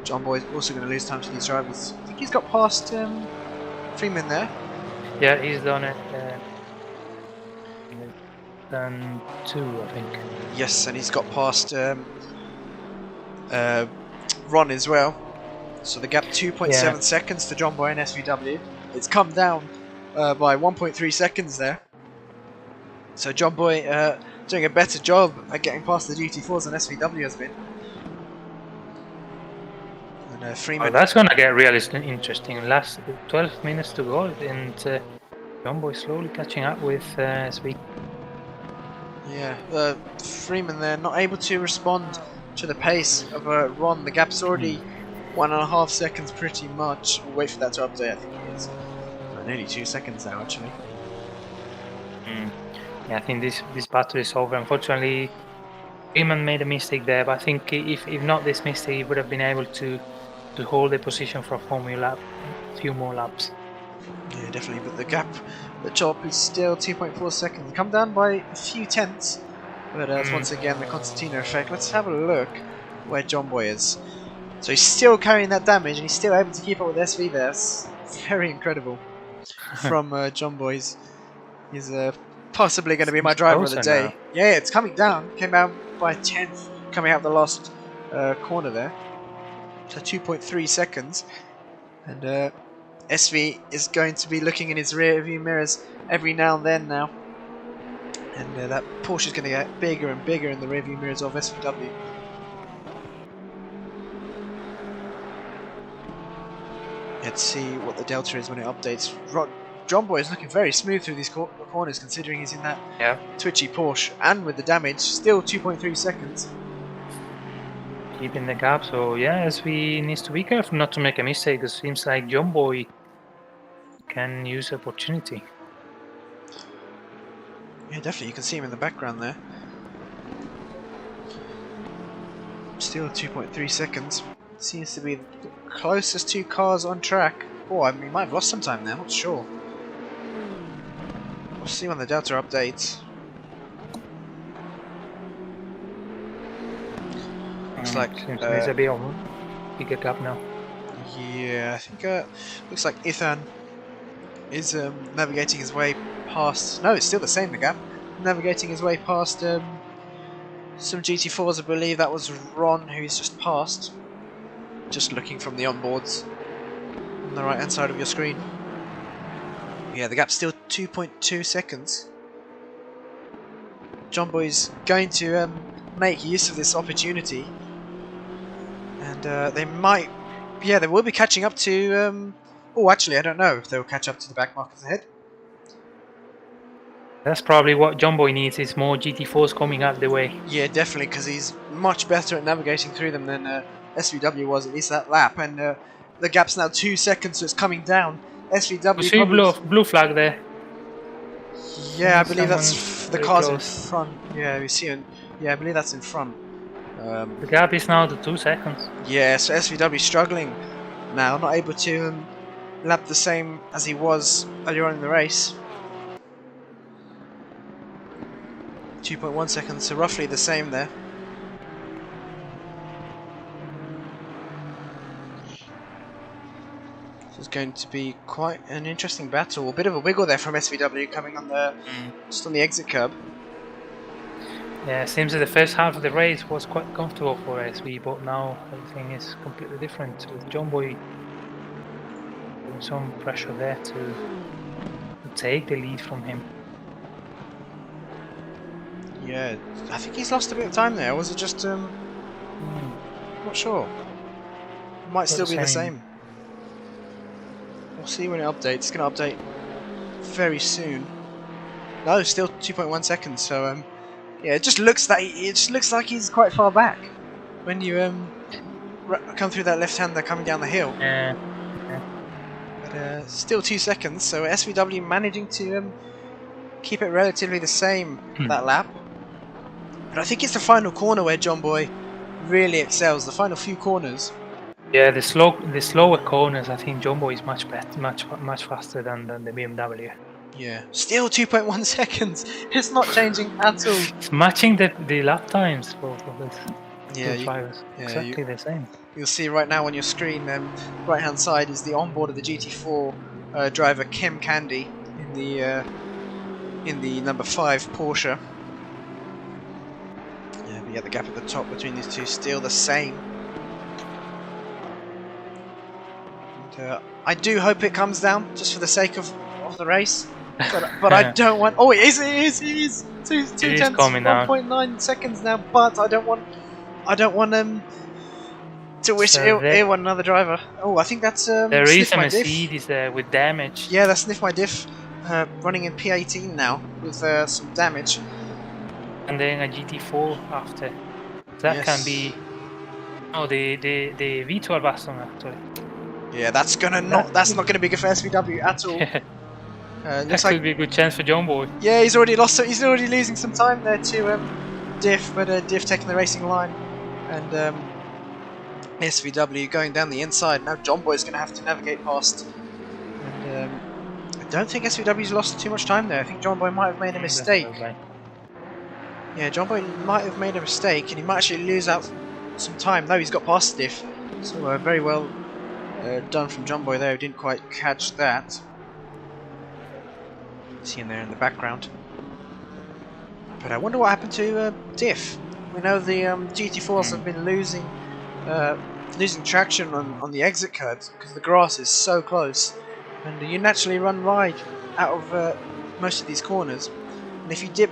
John Boy is also going to lose time to these drivers. I think he's got past Freeman there. Yeah, he's done it. Done 2, I think. Yes, and he's got past Ron as well. So the gap 2.7 seconds to John Boy and SVW. It's come down by 1.3 seconds there. So John Boy doing a better job at getting past the GT4s than SVW has been. And Oh, Freeman. that's gonna get really interesting. Last 12 minutes to go, and Jumbo is slowly catching up with SV. Yeah, Freeman there not able to respond to the pace of Ron. The gap's already 1.5 seconds pretty much. We'll wait for that to update. I think it is nearly 2 seconds now actually. Yeah, I think this battle is over. Unfortunately, Freeman made a mistake there, but I think if not this mistake, he would have been able to hold the position for a few more laps. Yeah, definitely, but the gap at the top is still 2.4 seconds. Come down by a few tenths, but it's once again the Constantino effect. Let's have a look where John Boy is. So he's still carrying that damage, and he's still able to keep up with SV there. It's very incredible from John Boy's. He's possibly going to be my driver of the day. Now. Yeah, it's coming down. Came down by a tenth coming out of the last corner there. So 2.3 seconds. And SV is going to be looking in his rear view mirrors every now and then now. And that Porsche is going to get bigger and bigger in the rear view mirrors of SVW. Let's see what the delta is when it updates. John Boy is looking very smooth through these corners considering he's in that twitchy Porsche. And with the damage, still 2.3 seconds. Keeping the gap, so yeah, SV needs to be careful not to make a mistake. It seems like John Boy can use opportunity. Yeah, definitely, you can see him in the background there. Still 2.3 seconds. Seems to be the closest two cars on track. Oh, I mean, he might have lost some time there, not sure. We'll see when the delta updates. Looks like there's a bit of a bigger gap now. Yeah, I think looks like Ethan is navigating his way past. No, it's still the same. The gap, navigating his way past some GT4s. I believe that was Ron who he's just passed. Just looking from the onboards on the right hand side of your screen. Yeah, the gap's still 2.2 seconds. John Boy's going to make use of this opportunity. And they might, yeah, they will be catching up to, oh, actually, I don't know if they'll catch up to the back markers ahead. That's probably what John Boy needs, is more GT4s coming out the way. Yeah, definitely, because he's much better at navigating through them than SVW was, at least that lap. And the gap's now 2 seconds, so it's coming down. SVW. See blue flag there. Yeah, I believe that's the cars in front. Yeah, we see it. Yeah, I believe that's in front. The gap is now to 2 seconds. Yeah, so SVW struggling now, not able to lap the same as he was earlier on in the race. 2.1 seconds, so roughly the same there. This is going to be quite an interesting battle. A bit of a wiggle there from SVW coming on the just on the exit curb. Yeah, it seems that the first half of the race was quite comfortable for SV, but now everything is completely different. With John Boy putting some pressure there to take the lead from him. Yeah, I think he's lost a bit of time there. Was it just not sure. Might still be the same. We'll see when it updates. It's going to update very soon. No, still 2.1 seconds. So yeah, it just looks like he's quite far back when you come through that left-hander coming down the hill. Yeah. But still 2 seconds. So SVW managing to keep it relatively the same that lap. But I think it's the final corner where John Boy really excels. The final few corners. Yeah, the slower corners. I think John Boy is much better, much faster than the BMW. Yeah, still 2.1 seconds. It's not changing at all. It's matching the lap times for the drivers. Yeah, exactly the same. You'll see right now on your screen, right hand side is the onboard of the GT4 driver Kim Candy in the number 5 Porsche. Yeah, but yeah, the gap at the top between these two still the same. And, I do hope it comes down just for the sake of the race. But I don't want. Oh, it is. 2 tenths, 1.9 seconds now. But I don't want To wish So there- one another driver. Oh, I think that's There is Sniff a My Diff. Mercedes there with damage. Yeah, that's Sniff My Diff. Running in P18 now with some damage. And then a GT4 after. That Yes. can be. Oh, the V12 Aston actually. Yeah, that's not gonna be good for SVW at all. That Looks could like be a good chance for John Boy. yeah, he's already losing some time there to Diff, but Diff taking the racing line, and SVW going down the inside. Now John Boy's gonna have to navigate past, and I don't think SVW's lost too much time there. I think John Boy might have made a mistake. Definitely. Yeah, John Boy might have made a mistake, and he might actually lose out some time. No, he's got past Diff, so very well done from John Boy there, who didn't quite catch that. See him there in the background. But I wonder what happened to Diff. We know the GT4s have been losing traction on the exit curbs because the grass is so close, and you naturally run wide out of most of these corners. And if you dip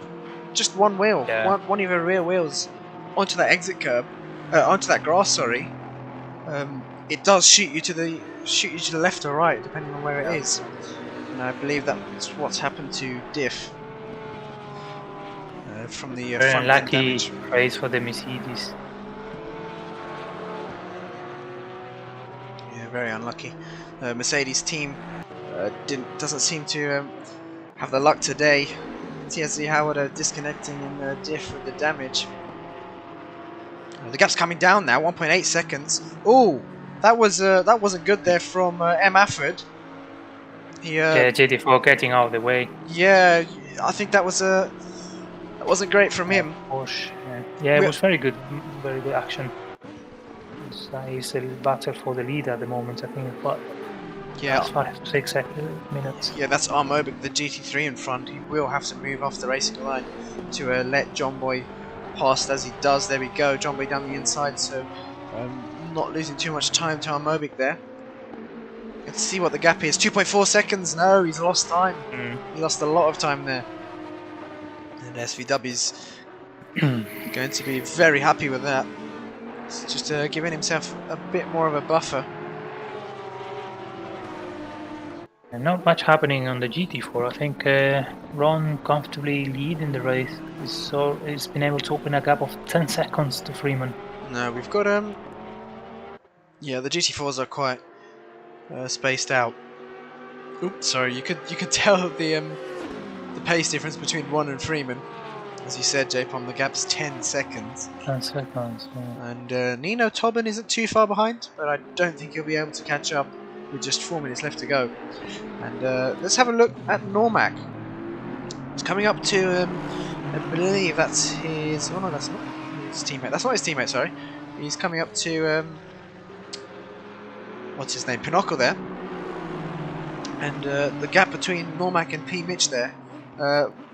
just one wheel, one of your rear wheels, onto that exit curb, onto that grass, sorry, it does shoot you to the left or right, depending on where it is. And I believe that's what's happened to Diff from the Very front end unlucky damage. race for the Mercedes. Yeah, very unlucky. Mercedes team doesn't seem to have the luck today. TSC Howard disconnecting in Diff with the damage. The gap's coming down now, 1.8 seconds. Oh, that wasn't good there from M. Afford. Yeah, GT4 getting out of the way. Yeah, I think that wasn't great from him. Porsche. Yeah, it was very good action. It's a battle for the lead at the moment, I think. But Yeah, 5 to 6 minutes. yeah, that's Armobic, the GT3 in front. He will have to move off the racing line to let John Boy past as he does. There we go, John Boy down the inside, so not losing too much time to Armobic there. Let's see what the gap is. 2.4 seconds. No, he's lost time. He lost a lot of time there. And SVW's going to be very happy with that. It's just giving himself a bit more of a buffer. And not much happening on the GT4. I think Ron comfortably leading the race. He's been able to open a gap of 10 seconds to Freeman. No, we've got yeah, the GT4s are quite spaced out. Oops, sorry. You could tell the pace difference between Ron and Freeman. As you said, J-Pom, the gap's 10 seconds. 10 seconds. Yeah. And Nino Tobin isn't too far behind, but I don't think he'll be able to catch up with just 4 minutes left to go. And let's have a look at Normac. He's coming up to, I believe that's his. Oh no, that's not his teammate. That's not his teammate. Sorry. He's coming up to what's his name? Pinocchio there. And the gap between Normac and P. Mitch there.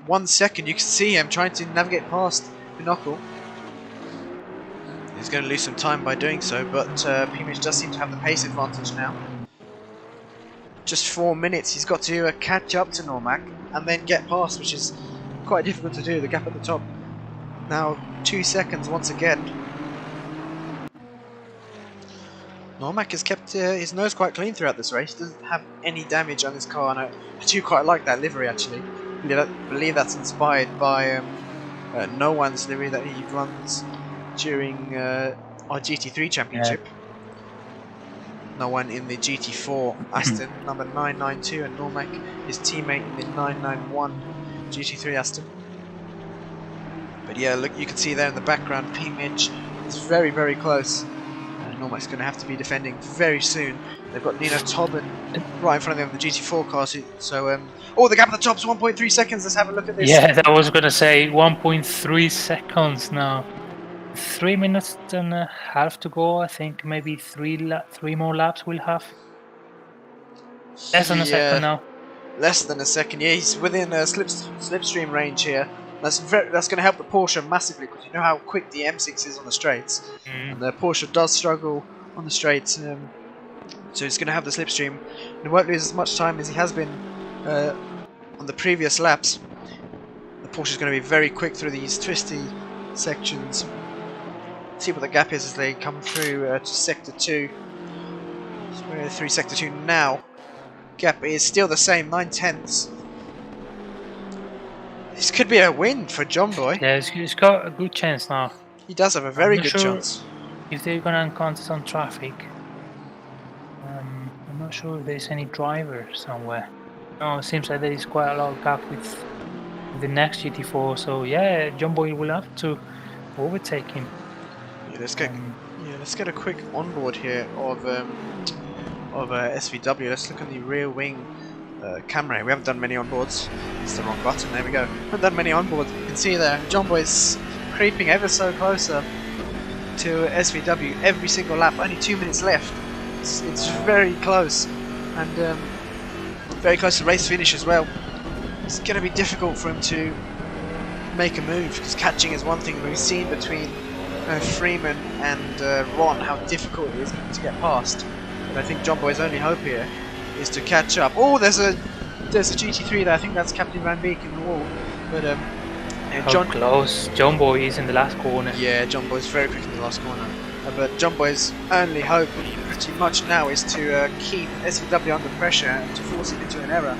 1 second. You can see him trying to navigate past Pinocchio. He's going to lose some time by doing so, but P. Mitch does seem to have the pace advantage now. Just 4 minutes. He's got to catch up to Normac and then get past, which is quite difficult to do. The gap at the top now 2 seconds once again. Normac has kept his nose quite clean throughout this race. Doesn't have any damage on his car, and I do quite like that livery actually. I believe that's inspired by No One's livery that he runs during our GT3 championship. No One in the GT4 Aston number 992, and Normac his teammate in the 991 GT3 Aston. But yeah, look, you can see there in the background P. Mitch is very, very close. Normac's going to have to be defending very soon. They've got Nino Tobin right in front of them, the GT4 car. So, oh, the gap at the top's 1.3 seconds. Let's have a look at this. Yeah, I was going to say 1.3 seconds now. 3 minutes and a half to go. I think maybe three more laps we'll have. Less than a second now. Less than a second. Yeah, he's within slipstream range here. That's going to help the Porsche massively, because you know how quick the M6 is on the straights, and the Porsche does struggle on the straights. So he's going to have the slipstream, and he won't lose as much time as he has been on the previous laps. The Porsche is going to be very quick through these twisty sections. see what the gap is as they come through to Sector 2. So we're through Sector 2 now. Gap is still the same, 9/10. This could be a win for John Boy. Yeah, he's got a good chance now. He does have a very I'm not good sure chance. if they're gonna encounter some traffic. I'm not sure if there's any driver somewhere. No, it seems like there is quite a lot of gap with the next GT4. So yeah, John Boy will have to overtake him. Yeah, let's get a quick onboard here of SVW. Let's look on the rear wing camera. We haven't done many onboards. It's the wrong button. There we go. Haven't done many onboards. You can see there, John Boy's creeping ever so closer to SVW every single lap. Only 2 minutes left. It's very close, and very close to race finish as well. It's going to be difficult for him to make a move, because catching is one thing. We've seen between Freeman and Ron how difficult it is to get past. But I think John Boy's only hope here is to catch up. Oh, there's a GT3 there. I think that's Captain Van Beek in the wall. But How close. John Boy is in the last corner. Yeah, John Boy's very quick in the last corner. But John Boy's only hope pretty much now is to keep SVW under pressure and to force it into an error.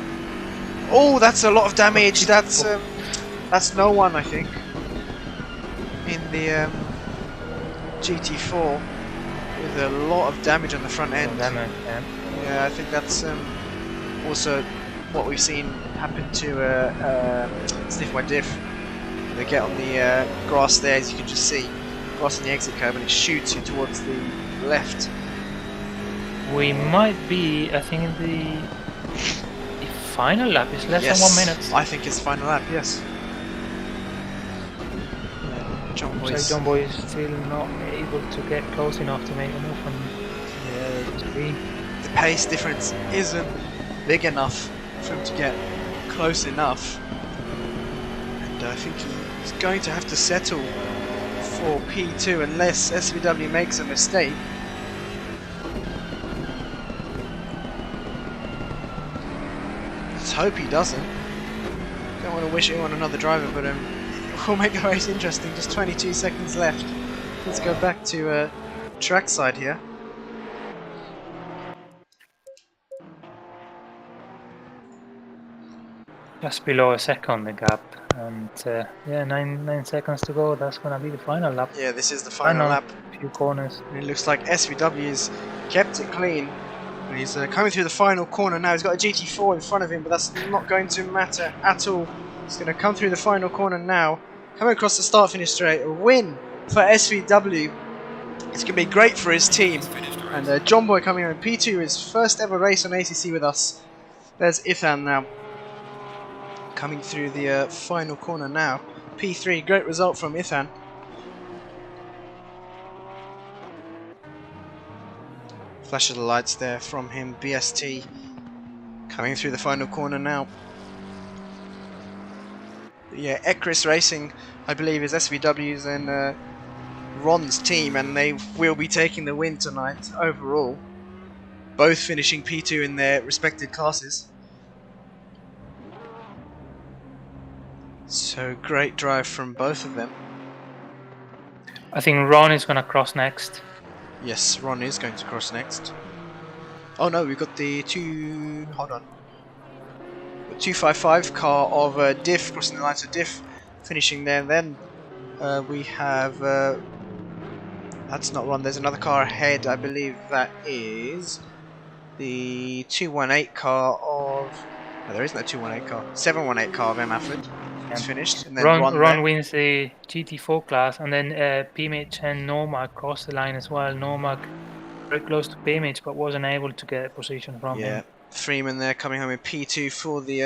Oh, that's a lot of damage. That's no one, I think, in the GT4 with a lot of damage on the front end. Yeah, I think that's also what we've seen happen to Stiff by Diff. They get on the grass there, as you can just see, grass on the exit curve, and it shoots you towards the left. We might be, I think, in the final lap. It's less than 1 minute. I think it's final lap, yes. John Boy is still not able to get close enough to make a move from the pace difference isn't big enough for him to get close enough, and I think he's going to have to settle for P2 unless SVW makes a mistake. Let's hope he doesn't. Don't want to wish it on another driver, but we'll make the race interesting. Just 22 seconds left. Let's go back to trackside here. Just below a second the gap, and yeah, 9 seconds to go. That's gonna be the final lap. Yeah, this is the final lap. Few corners. And it looks like SVW's kept it clean. And he's coming through the final corner now. He's got a GT4 in front of him, but that's not going to matter at all. He's going to come through the final corner now. Coming across the start-finish straight. A win for SVW. It's going to be great for his team. And John Boy coming in P2, his first ever race on ACC with us. There's Ethan now. Coming through the final corner now. P3, great result from Ethan. Flash of the lights there from him. BST coming through the final corner now. Yeah, Ekris Racing, I believe, is SVW's and Ron's team, and they will be taking the win tonight overall. Both finishing P2 in their respective classes. So great drive from both of them. I think Ron is going to cross next. Yes, Ron is going to cross next. Oh no, we've got the 255 car of Diff crossing the line, so Diff finishing there. And then we have that's not Ron. There's another car ahead. I believe that is the 218 car of. No, there isn't a 218 car. 718 car of M. Afford. It's finished. And then Ron wins the GT4 class, and then P-Mitch and Normac cross the line as well. Normac very close to P-Mitch, but wasn't able to get a position from him. Yeah, Freeman there coming home in P2 for the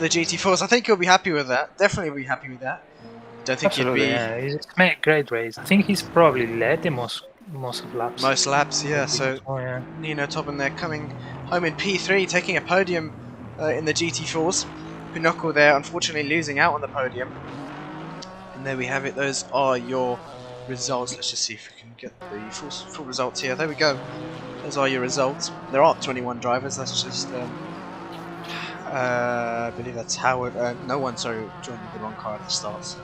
GT4s. I think he'll be happy with that. Definitely be happy with that. Don't think Absolutely, he'd be. Yeah, he's made a great race. I think he's probably led the most of laps. Most laps, yeah. So yeah. Nino Tobin there coming home in P3, taking a podium in the GT4s. Pinocchio there, unfortunately losing out on the podium. And there we have it. Those are your results. Let's just see if we can get the full results here. There we go. Those are your results. There are 21 drivers. That's just I believe that's Howard. No one, sorry, joined the wrong car at the start. So,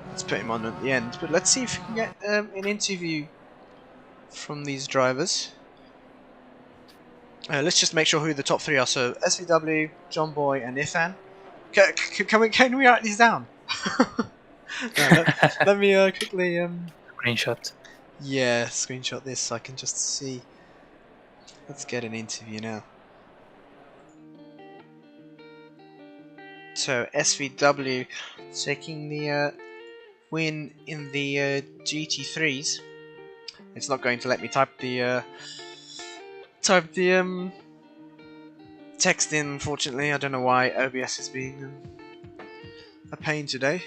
Let's put him on at the end. But let's see if we can get an interview from these drivers. Let's just make sure who the top 3 are. So SVW, John Boy, and Ifan. Can we write these down? Let me quickly Screenshot. Yeah, screenshot this so I can just see. Let's get an interview now. So SVW taking the win in the GT3s. It's not going to let me type the text in, unfortunately. I don't know why OBS is being a pain today.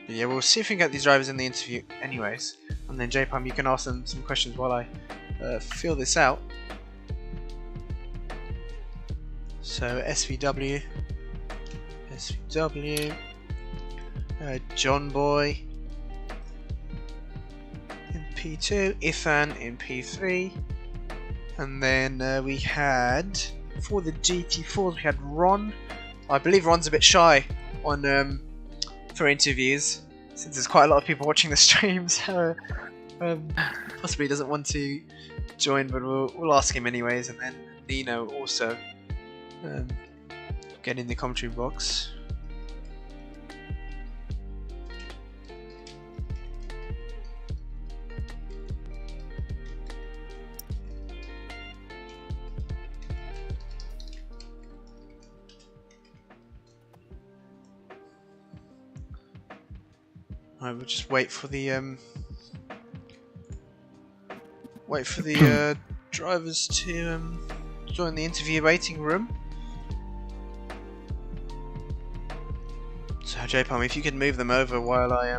But yeah, we'll see if we can get these drivers in the interview anyways. And then J-Palm, you can ask them some questions while I fill this out. So SVW, John Boy in P2, Ifan in P3, and then we had, for the GT4s, we had Ron. I believe Ron's a bit shy on for interviews, since there's quite a lot of people watching the stream, so possibly doesn't want to join, but we'll ask him anyways. And then Nino also get in the commentary box. Alright, we'll just wait for the drivers to join the interview waiting room. So J-Palm, if you could move them over while I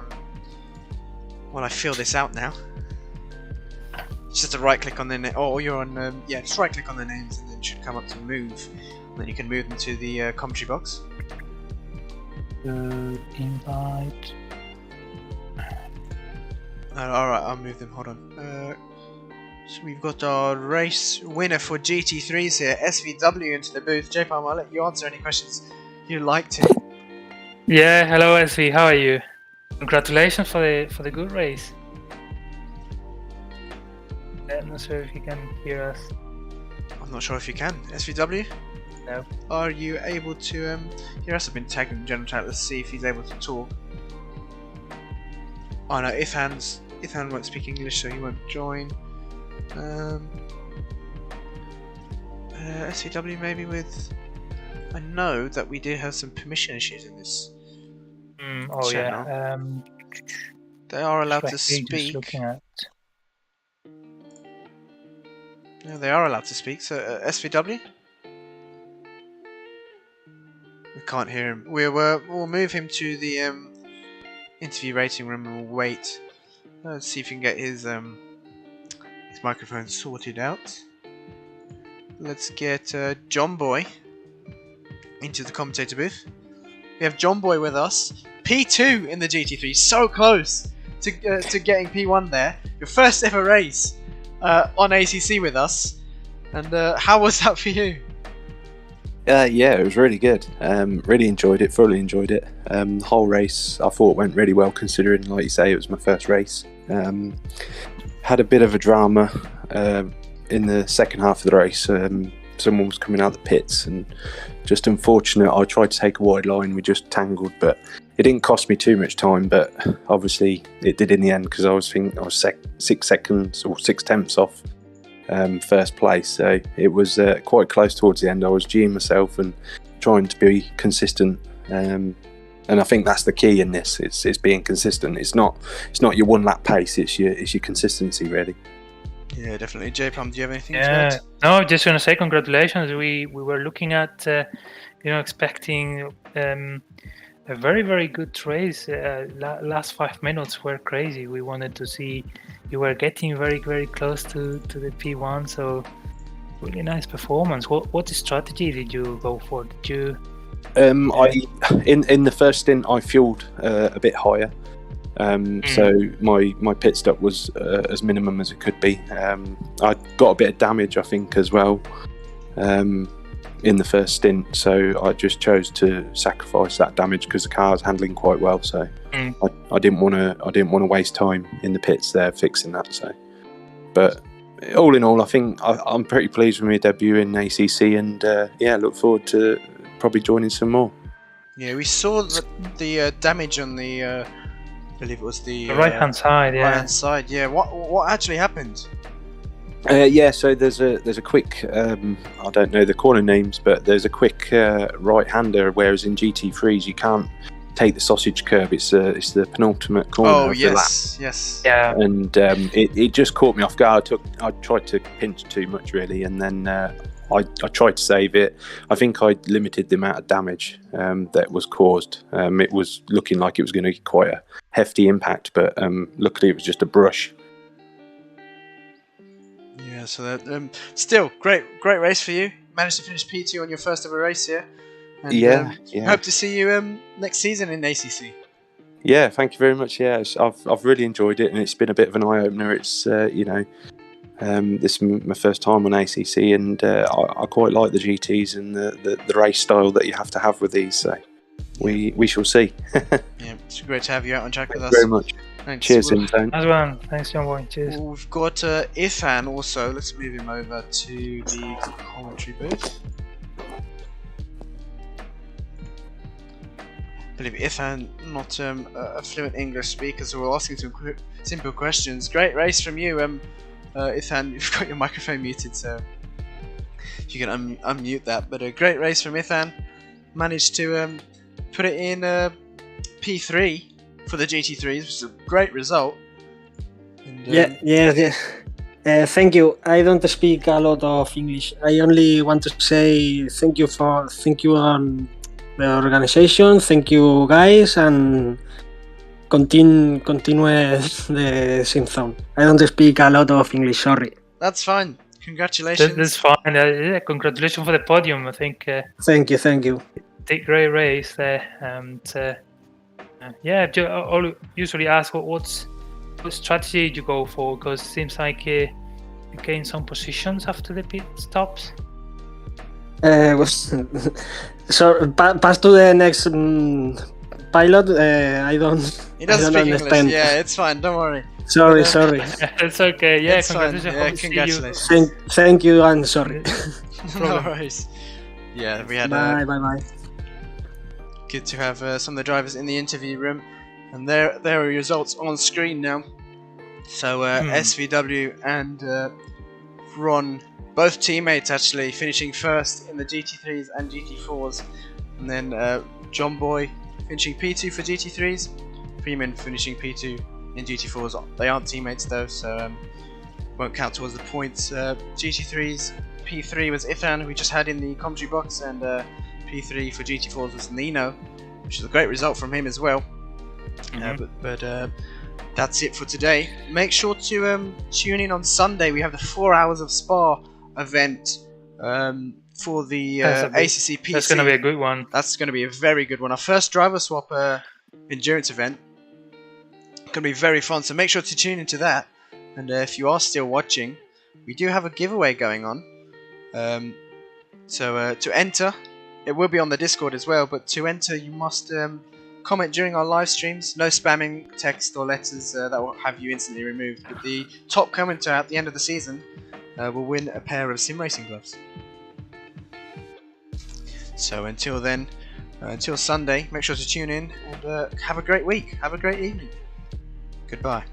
fill this out now. Just to right click on their name, or you're on yeah, just right click on their names and then it should come up to move. And then you can move them to the commentary box. Invite. Alright, I'll move them, hold on. So we've got our race winner for GT3s here, SVW, into the booth. J-Palm, I'll let you answer any questions you'd like to. Yeah, hello SV, how are you? Congratulations for the good race. I'm not sure if you can hear us. I'm not sure if you can. SVW? No. Are you able to hear us? I've been tagging in general chat. Let's see if he's able to talk. Oh no, Ifan won't speak English, so he won't join. SVW maybe with... I know that we do have some permission issues in this channel. Yeah. They are allowed to speak. Yeah, they are allowed to speak. So SVW? We can't hear him. We'll move him to the interview rating room and we'll wait. Let's see if we can get his microphone sorted out. Let's get John Boy into the commentator booth. We have John Boy with us. P2 in the GT3, so close to getting P1 there. Your first ever race on ACC with us. And how was that for you? Yeah, it was really good. Really enjoyed it, thoroughly enjoyed it. The whole race I thought went really well, considering, like you say, it was my first race. Had a bit of a drama in the second half of the race. Someone was coming out the pits and just unfortunate. I tried to take a wide line, we just tangled, but it didn't cost me too much time, but obviously it did in the end, because I was 6 seconds or 6 tenths off first place, so it was quite close towards the end. I was G'ing myself and trying to be consistent, and I think that's the key in this. It's being consistent. It's not your one lap pace. It's your consistency, really. Yeah, definitely. J-Palm, do you have anything to add? No, I'm just going to say congratulations. We were looking at expecting a very, very good race. Last 5 minutes were crazy. We wanted to see you were getting very, very close to the P1, so really nice performance. What strategy did you go for? Did you? In the first stint, I fueled a bit higher, so my pit stop was as minimum as it could be. I got a bit of damage, I think, as well. in the first stint, so I just chose to sacrifice that damage because the car's handling quite well. So I didn't want to waste time in the pits there fixing that. So, but all in all, I think I'm pretty pleased with my debut in ACC, and look forward to probably joining some more. Yeah, we saw the damage on the, I believe it was the right-hand side. Yeah. Right-hand side. Yeah. What actually happened? So there's a quick I don't know the corner names, but there's a quick right-hander, whereas in GT3s you can't take the sausage curb. It's the penultimate corner of the lap. Yes. Yeah. And it just caught me off guard. I tried to pinch too much really, and then I tried to save it. I think I limited the amount of damage that was caused. It was looking like it was going to be quite a hefty impact, but luckily it was just a brush. Yeah, so that still great race for you. Managed to finish P2 on your first ever race here. And, hope to see you next season in ACC. Yeah, thank you very much. Yeah, I've really enjoyed it, and it's been a bit of an eye opener. It's this is my first time on ACC, and I quite like the GTs and the race style that you have to have with these. So we shall see. Yeah, it's great to have you out on track with us. Thank you very much. Thanks. Cheers, SimZone. As well. Thanks, John Boy. Cheers. We've got Ifan also. Let's move him over to the commentary booth. I believe Ifan not a fluent English speaker, so we'll ask him some simple questions. Great race from you, Ifan. You've got your microphone muted, so if you can unmute that. But a great race from Ifan. Managed to put it in P3 for the GT3s, which is a great result. And, thank you. I don't speak a lot of English. I only want to say thank you on the organization. Thank you, guys, and continue the SimZone. I don't speak a lot of English. Sorry. That's fine. Congratulations. That's fine. Congratulations for the podium. I think. Thank you. Great race there, and I'll usually ask what strategy you go for, because it seems like you gain some positions after the pit stops. So pass to the next pilot. I don't. He doesn't speak understand. English. Yeah, it's fine. Don't worry. Sorry. It's okay. Yeah, It's fine. congratulations. Yeah, Hope to see you. congratulations. Thank you, and sorry. No worries. Yeah, we had Bye. good to have some of the drivers in the interview room, and there are results on screen now. So SVW and Ron, both teammates actually, finishing first in the GT3s and GT4s, and then John Boy finishing P2 for GT3s, Freeman finishing P2 in GT4s. They aren't teammates though, so won't count towards the points. GT3s, P3 was Ifan, who we just had in the commentary box, and P3 for GT4s was Nino, which is a great result from him as well. But that's it for today. Make sure to tune in on Sunday. We have the 4 Hours of Spa event for the ACC PC. That's going to be a good one. That's going to be a very good one. Our first driver swap endurance event. Going to be very fun, so make sure to tune into that. And if you are still watching, we do have a giveaway going on. So to enter, it will be on the Discord as well, but to enter you must comment during our live streams. No spamming text or letters, that will have you instantly removed. But the top commenter at the end of the season will win a pair of sim racing gloves. So until then, until Sunday, make sure to tune in and have a great week, have a great evening. Goodbye.